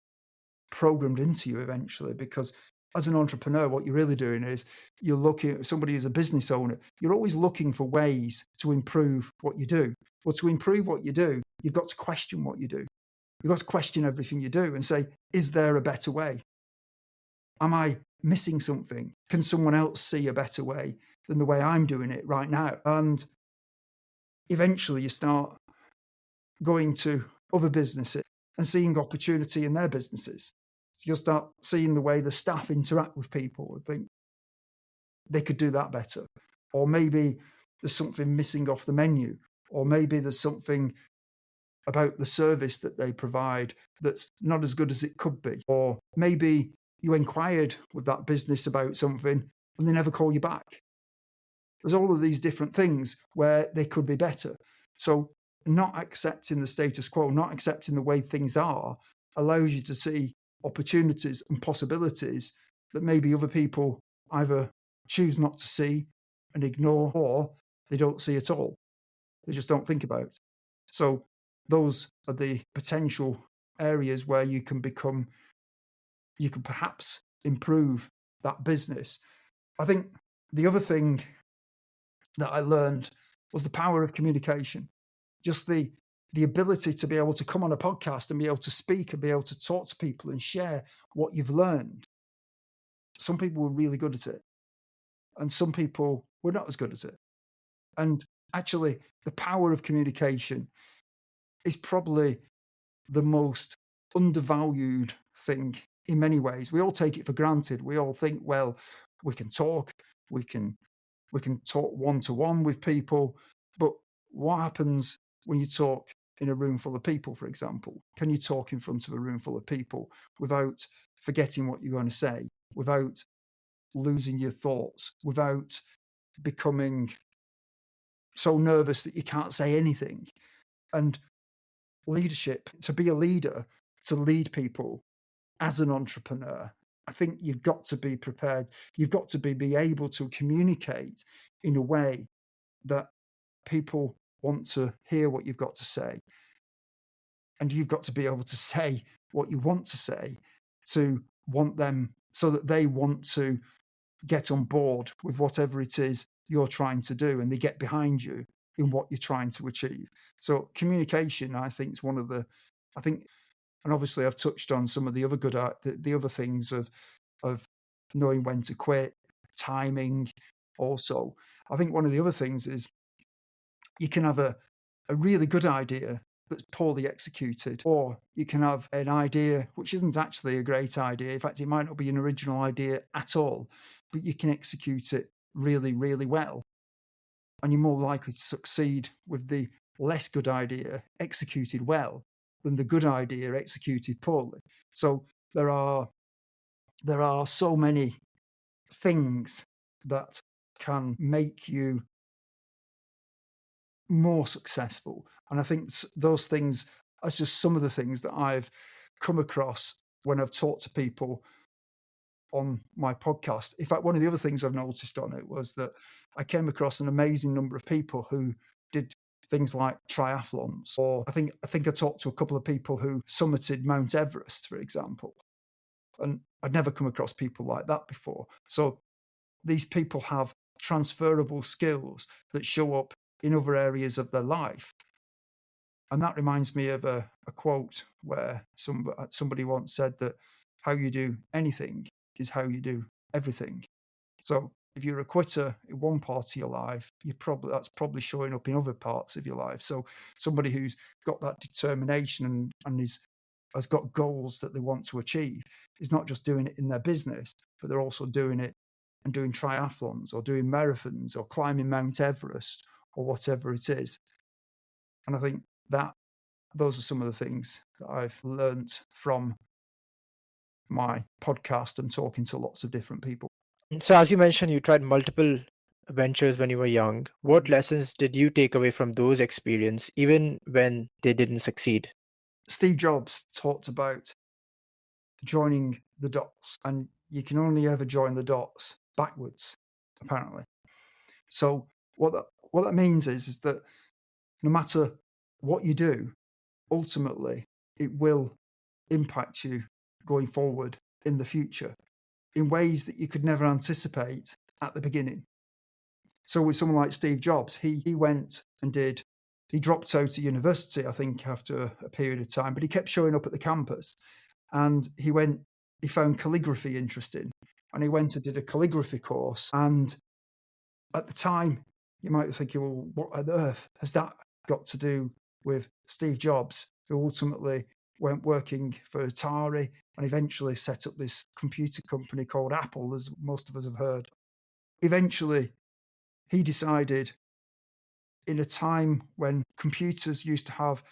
programmed into you eventually, because as an entrepreneur, what you're really doing is you're looking at somebody who's a business owner. You're always looking for ways to improve what you do. Well, to improve what you do, you've got to question what you do. You've got to question everything you do and say, is there a better way? Am I missing something? Can someone else see a better way than the way I'm doing it right now? And eventually you start going to other businesses and seeing opportunity in their businesses. So you'll start seeing the way the staff interact with people and think they could do that better. Or maybe there's something missing off the menu. Or maybe there's something about the service that they provide that's not as good as it could be. Or maybe you inquired with that business about something and they never call you back. There's all of these different things where they could be better. So not accepting the status quo, not accepting the way things are, allows you to see opportunities and possibilities that maybe other people either choose not to see and ignore, or they don't see at all. They just don't think about. So those are the potential areas where you can perhaps improve that business. I think the other thing that I learned was the power of communication. Just the ability to be able to come on a podcast and be able to speak and be able to talk to people and share what you've learned. Some people were really good at it, and some people were not as good at it. And actually, the power of communication is probably the most undervalued thing in many ways. We all take it for granted. We all think, well, we can talk, we can talk one-to-one with people, but what happens when you talk in a room full of people, for example? Can you talk in front of a room full of people without forgetting what you're going to say, without losing your thoughts, without becoming so nervous that you can't say anything? And leadership, to be a leader, to lead people as an entrepreneur, I think you've got to be prepared. You've got to be able to communicate in a way that people want to hear what you've got to say. And you've got to be able to say what you want to say to want them, so that they want to get on board with whatever it is you're trying to do, and they get behind you in what you're trying to achieve. So communication, I think, is one of the, and obviously I've touched on some of the other the other things of knowing when to quit, timing. Also, I think one of the other things is you can have a really good idea that's poorly executed, or you can have an idea which isn't actually a great idea. In fact, it might not be an original idea at all, but you can execute it really, really well. And you're more likely to succeed with the less good idea executed well than the good idea executed poorly. So there are so many things that can make you more successful. And I think those things are just some of the things that I've come across when I've talked to people on my podcast. In fact, one of the other things I've noticed on it was that I came across an amazing number of people who did things like triathlons, or I think I talked to a couple of people who summited Mount Everest, for example. And I'd never come across people like that before. So these people have transferable skills that show up in other areas of their life. And that reminds me of a quote where somebody once said that how you do anything is how you do everything. So if you're a quitter in one part of your life, that's probably showing up in other parts of your life. So somebody who's got that determination and has got goals that they want to achieve is not just doing it in their business, but they're also doing it and doing triathlons or doing marathons or climbing Mount Everest or whatever it is. And I think that those are some of the things that I've learnt from my podcast and talking to lots of different people. So, as you mentioned, you tried multiple ventures when you were young. What lessons did you take away from those experiences, even when they didn't succeed? Steve Jobs talked about joining the dots, and you can only ever join the dots backwards, apparently. So what that means is that no matter what you do, ultimately it will impact you going forward in the future in ways that you could never anticipate at the beginning. So with someone like Steve Jobs, he went and he dropped out of university, I think, after a period of time, but he kept showing up at the campus. And he found calligraphy interesting, and he went and did a calligraphy course. And at the time, you might be thinking, well, what on earth has that got to do with Steve Jobs, who ultimately went working for Atari and eventually set up this computer company called Apple, as most of us have heard. Eventually, he decided, in a time when computers used to have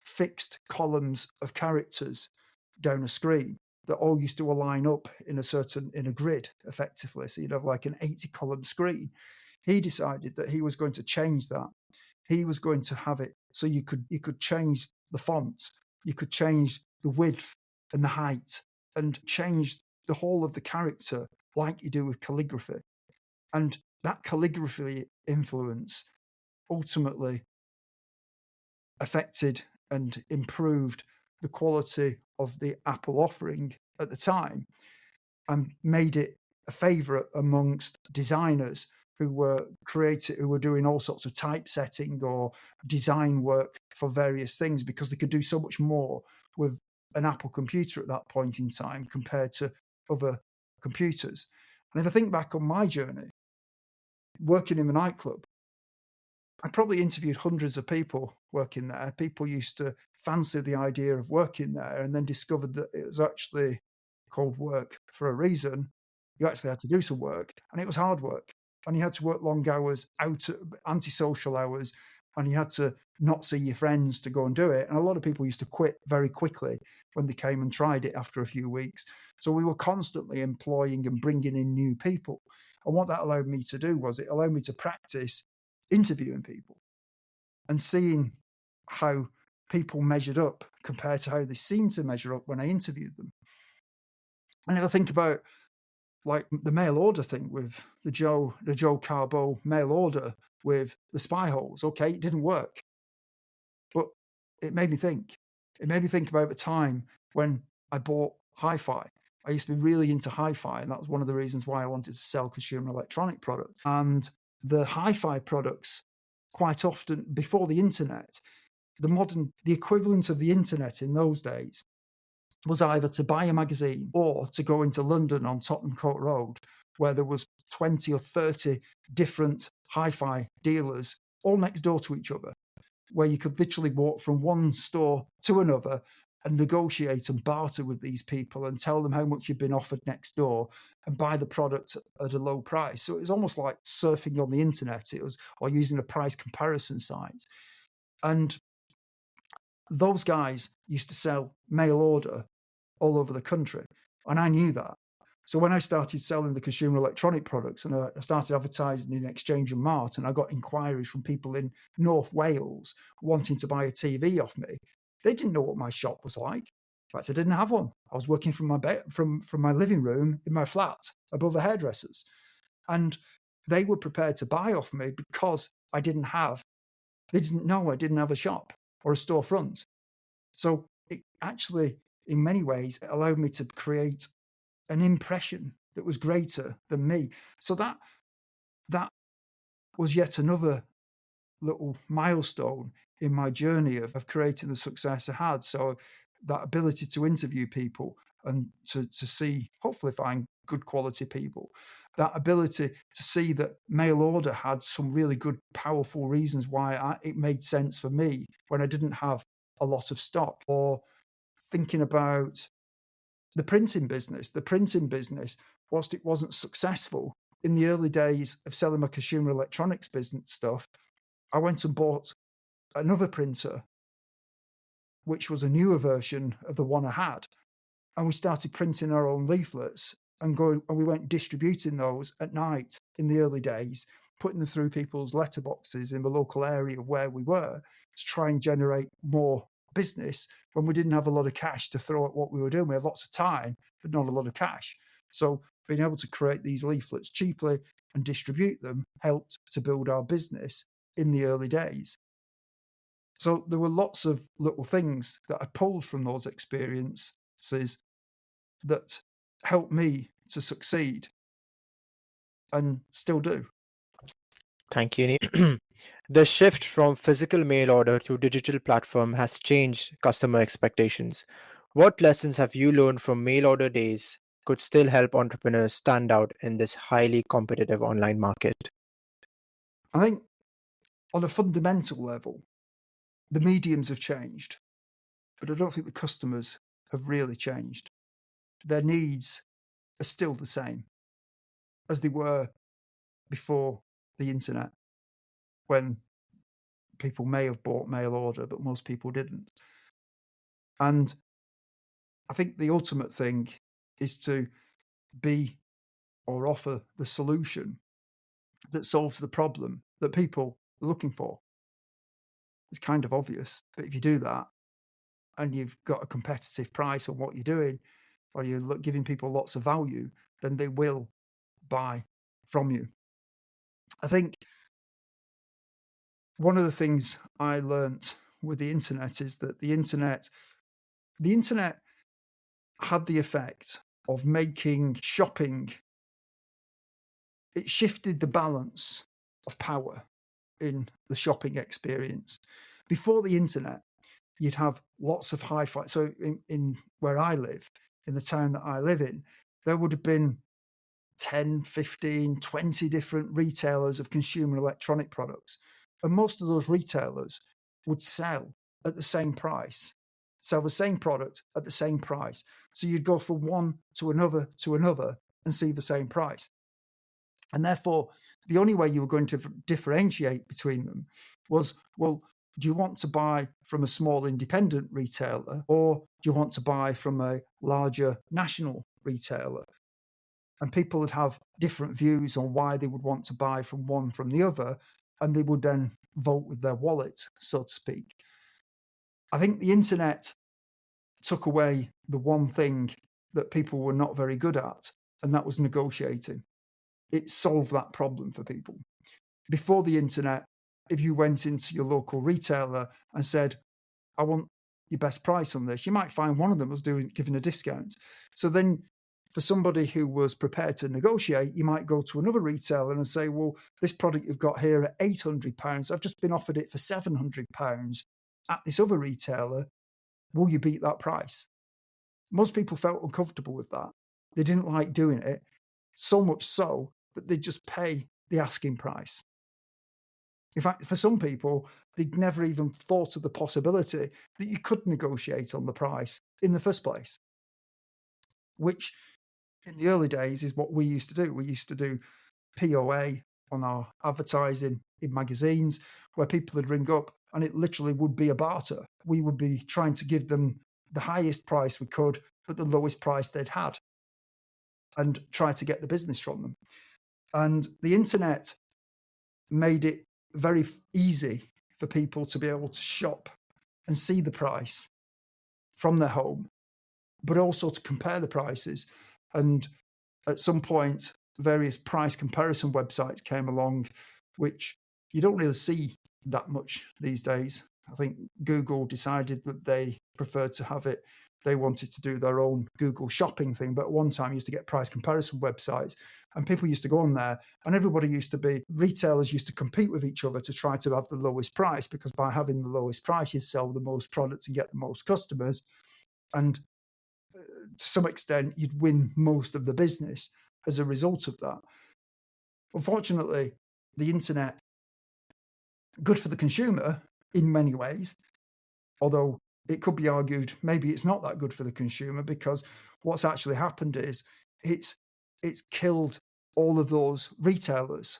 fixed columns of characters down a screen that all used to align up in a grid effectively. So you'd have like an 80-column screen. He decided that he was going to change that. He was going to have it so you could change the font, you could change the width and the height, and change the whole of the character like you do with calligraphy. And that calligraphy influence ultimately affected and improved the quality of the Apple offering at the time, and made it a favorite amongst designers who were doing all sorts of typesetting or design work for various things, because they could do so much more with an Apple computer at that point in time compared to other computers. And if I think back on my journey, working in a nightclub, I probably interviewed hundreds of people working there. People used to fancy the idea of working there, and then discovered that it was actually called work for a reason. You actually had to do some work, and it was hard work. And you had to work long hours, antisocial hours, and you had to not see your friends to go and do it. And a lot of people used to quit very quickly when they came and tried it after a few weeks. So we were constantly employing and bringing in new people. And what that allowed me to do was it allowed me to practice interviewing people and seeing how people measured up compared to how they seemed to measure up when I interviewed them. And if I think about like the mail order thing with the Joe Carbo mail order with the spy holes, okay, it didn't work, but it made me think. It made me think about the time when I bought hi-fi. I used to be really into hi-fi, and that was one of the reasons why I wanted to sell consumer electronic products. And the hi-fi products, quite often before the internet, the equivalent of the internet in those days was either to buy a magazine or to go into London on Tottenham Court Road, where there was 20 or 30 different hi-fi dealers all next door to each other, where you could literally walk from one store to another and negotiate and barter with these people and tell them how much you've been offered next door and buy the product at a low price. So it was almost like surfing on the internet, or using a price comparison site. And those guys used to sell mail order all over the country, and I knew that. So when I started selling the consumer electronic products, and I started advertising in Exchange and Mart, and I got inquiries from people in North Wales wanting to buy a TV off me, they didn't know what my shop was like. In fact, I didn't have one. I was working from my from my living room in my flat above the hairdressers, and they were prepared to buy off me because they didn't know I didn't have a shop or a storefront. So it actually, in many ways, it allowed me to create an impression that was greater than me. So that was yet another little milestone in my journey of creating the success I had. So that ability to interview people and to see, hopefully find good quality people, that ability to see that mail order had some really good, powerful reasons why it made sense for me when I didn't have a lot of stock. Or thinking about the printing business. The printing business, whilst it wasn't successful in the early days of selling my consumer electronics business stuff, I went and bought another printer, which was a newer version of the one I had. And we started printing our own leaflets and we went distributing those at night in the early days, putting them through people's letterboxes in the local area of where we were to try and generate more business when we didn't have a lot of cash to throw at what we were doing. We had lots of time, but not a lot of cash. So being able to create these leaflets cheaply and distribute them helped to build our business in the early days. So there were lots of little things that I pulled from those experiences that helped me to succeed and still do. Thank you, Neil. The shift from physical mail order to digital platform has changed customer expectations. What lessons have you learned from mail order days could still help entrepreneurs stand out in this highly competitive online market? I think on a fundamental level, the mediums have changed, but I don't think the customers have really changed. Their needs are still the same as they were before the internet, when people may have bought mail order, but most people didn't. And I think the ultimate thing is to be or offer the solution that solves the problem that people are looking for. It's kind of obvious, but if you do that and you've got a competitive price on what you're doing, or you're giving people lots of value, then they will buy from you. I think one of the things I learnt with the internet is that the internet had the effect of making shopping, it shifted the balance of power in the shopping experience. Before the internet, you'd have lots of hi-fi. So in where I live, in the town that I live in, there would have been 10, 15, 20 different retailers of consumer electronic products. And most of those retailers would sell at the same price, sell the same product at the same price. So you'd go from one to another and see the same price. And therefore, the only way you were going to differentiate between them was, well, do you want to buy from a small independent retailer, or do you want to buy from a larger national retailer? And people would have different views on why they would want to buy from one from the other, and they would then vote with their wallet, so to speak. I think the internet took away the one thing that people were not very good at, and that was negotiating. It solved that problem for people. Before the internet, if you went into your local retailer and said, I want your best price on this, you might find one of them was giving a discount. So then for somebody who was prepared to negotiate, you might go to another retailer and say, well, this product you've got here at £800, I've just been offered it for £700 at this other retailer. Will you beat that price? Most people felt uncomfortable with that. They didn't like doing it, so much so that they'd just pay the asking price. In fact, for some people, they'd never even thought of the possibility that you could negotiate on the price in the first place, which in the early days is what we used to do. We used to do POA on our advertising in magazines, where people would ring up and it literally would be a barter. We would be trying to give them the highest price we could, but the lowest price they'd had, and try to get the business from them. And the internet made it very easy for people to be able to shop and see the price from their home, but also to compare the prices. And at some point, various price comparison websites came along, which you don't really see that much these days. I think Google decided that they preferred to have it. They wanted to do their own Google shopping thing, but at one time used to get price comparison websites, and people used to go on there, and retailers used to compete with each other to try to have the lowest price, because by having the lowest price, you sell the most products and get the most customers. And to some extent, you'd win most of the business as a result of that. Unfortunately, the internet, good for the consumer in many ways, although it could be argued maybe it's not that good for the consumer, because what's actually happened is it's killed all of those retailers.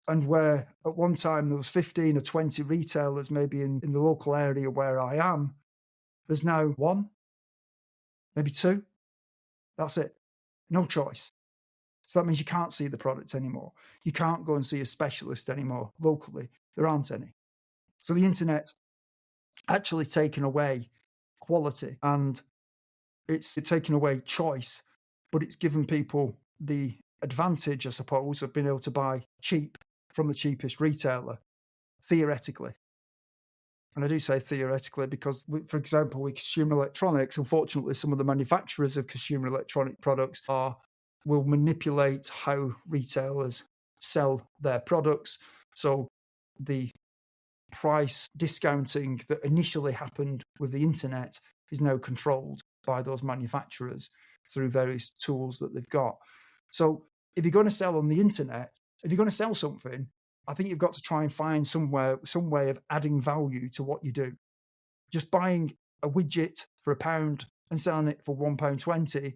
And where at one time there was 15 or 20 retailers maybe in the local area where I am, there's now one, maybe two. That's it. No choice. So that means you can't see the product anymore. You can't go and see a specialist anymore locally. There aren't any. So the internet's actually taken away quality, and it's taken away choice, but it's given people the advantage, I suppose, of being able to buy cheap from the cheapest retailer, theoretically. And I do say theoretically because, for example, with consumer electronics, unfortunately, some of the manufacturers of consumer electronic products will manipulate how retailers sell their products. So the price discounting that initially happened with the internet is now controlled by those manufacturers through various tools that they've got. So if you're going to sell on the internet, if you're going to sell something, I think you've got to try and find some way of adding value to what you do. Just buying a widget for £1 and selling it for £1.20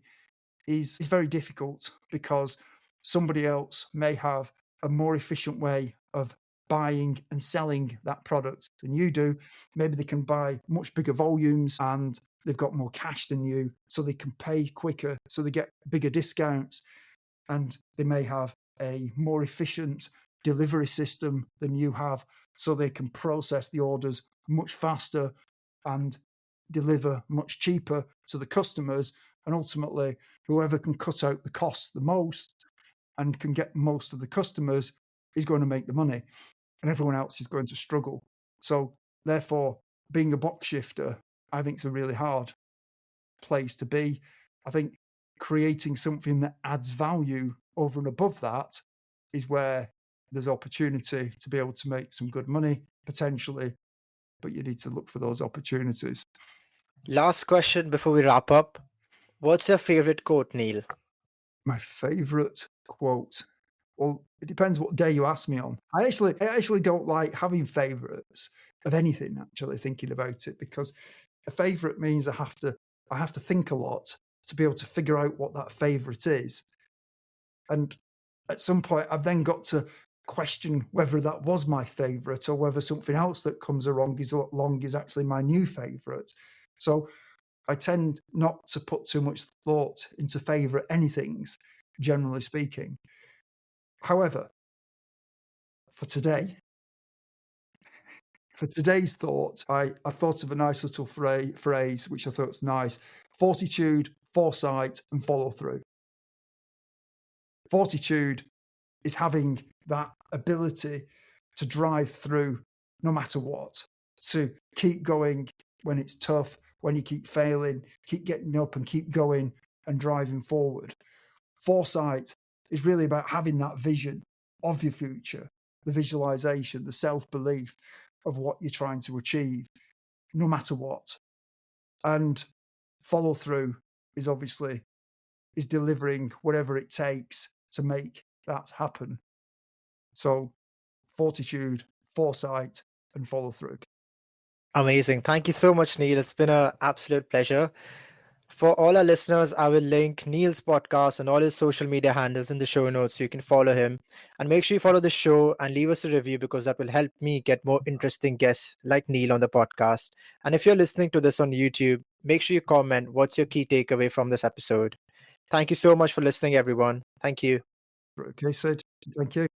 is very difficult, because somebody else may have a more efficient way of buying and selling that product than you do. Maybe they can buy much bigger volumes and they've got more cash than you, so they can pay quicker, so they get bigger discounts, and they may have a more efficient delivery system than you have, so they can process the orders much faster and deliver much cheaper to the customers. And ultimately, whoever can cut out the costs the most and can get most of the customers is going to make the money, and everyone else is going to struggle. So therefore, being a box shifter, I think, is a really hard place to be. I think creating something that adds value over and above that is where there's opportunity to be able to make some good money, potentially, but you need to look for those opportunities. Last question before we wrap up. What's your favorite quote, Neil? My favorite quote. Well, it depends what day you ask me on. I actually don't like having favorites of anything, actually, thinking about it, because a favorite means I have to think a lot to be able to figure out what that favorite is. And at some point, I've then got to question whether that was my favorite or whether something else that comes along is actually my new favorite. So I tend not to put too much thought into favorite anythings, generally speaking. However, for today's thought, I thought of a nice little phrase, which I thought was nice: fortitude, foresight, and follow through. Fortitude is having that ability to drive through no matter what, to keep going when it's tough, when you keep failing, keep getting up and keep going and driving forward. Foresight is really about having that vision of your future, the visualization, the self-belief of what you're trying to achieve, no matter what. And follow through is obviously delivering whatever it takes to make that happen. So fortitude, foresight, and follow through. Amazing. Thank you so much, Neil. It's been an absolute pleasure. For all our listeners, I will link Neil's podcast and all his social media handles in the show notes so you can follow him. And make sure you follow the show and leave us a review, because that will help me get more interesting guests like Neil on the podcast. And if you're listening to this on YouTube, make sure you comment what's your key takeaway from this episode. Thank you so much for listening, everyone. Thank you. Okay, Sid. Thank you.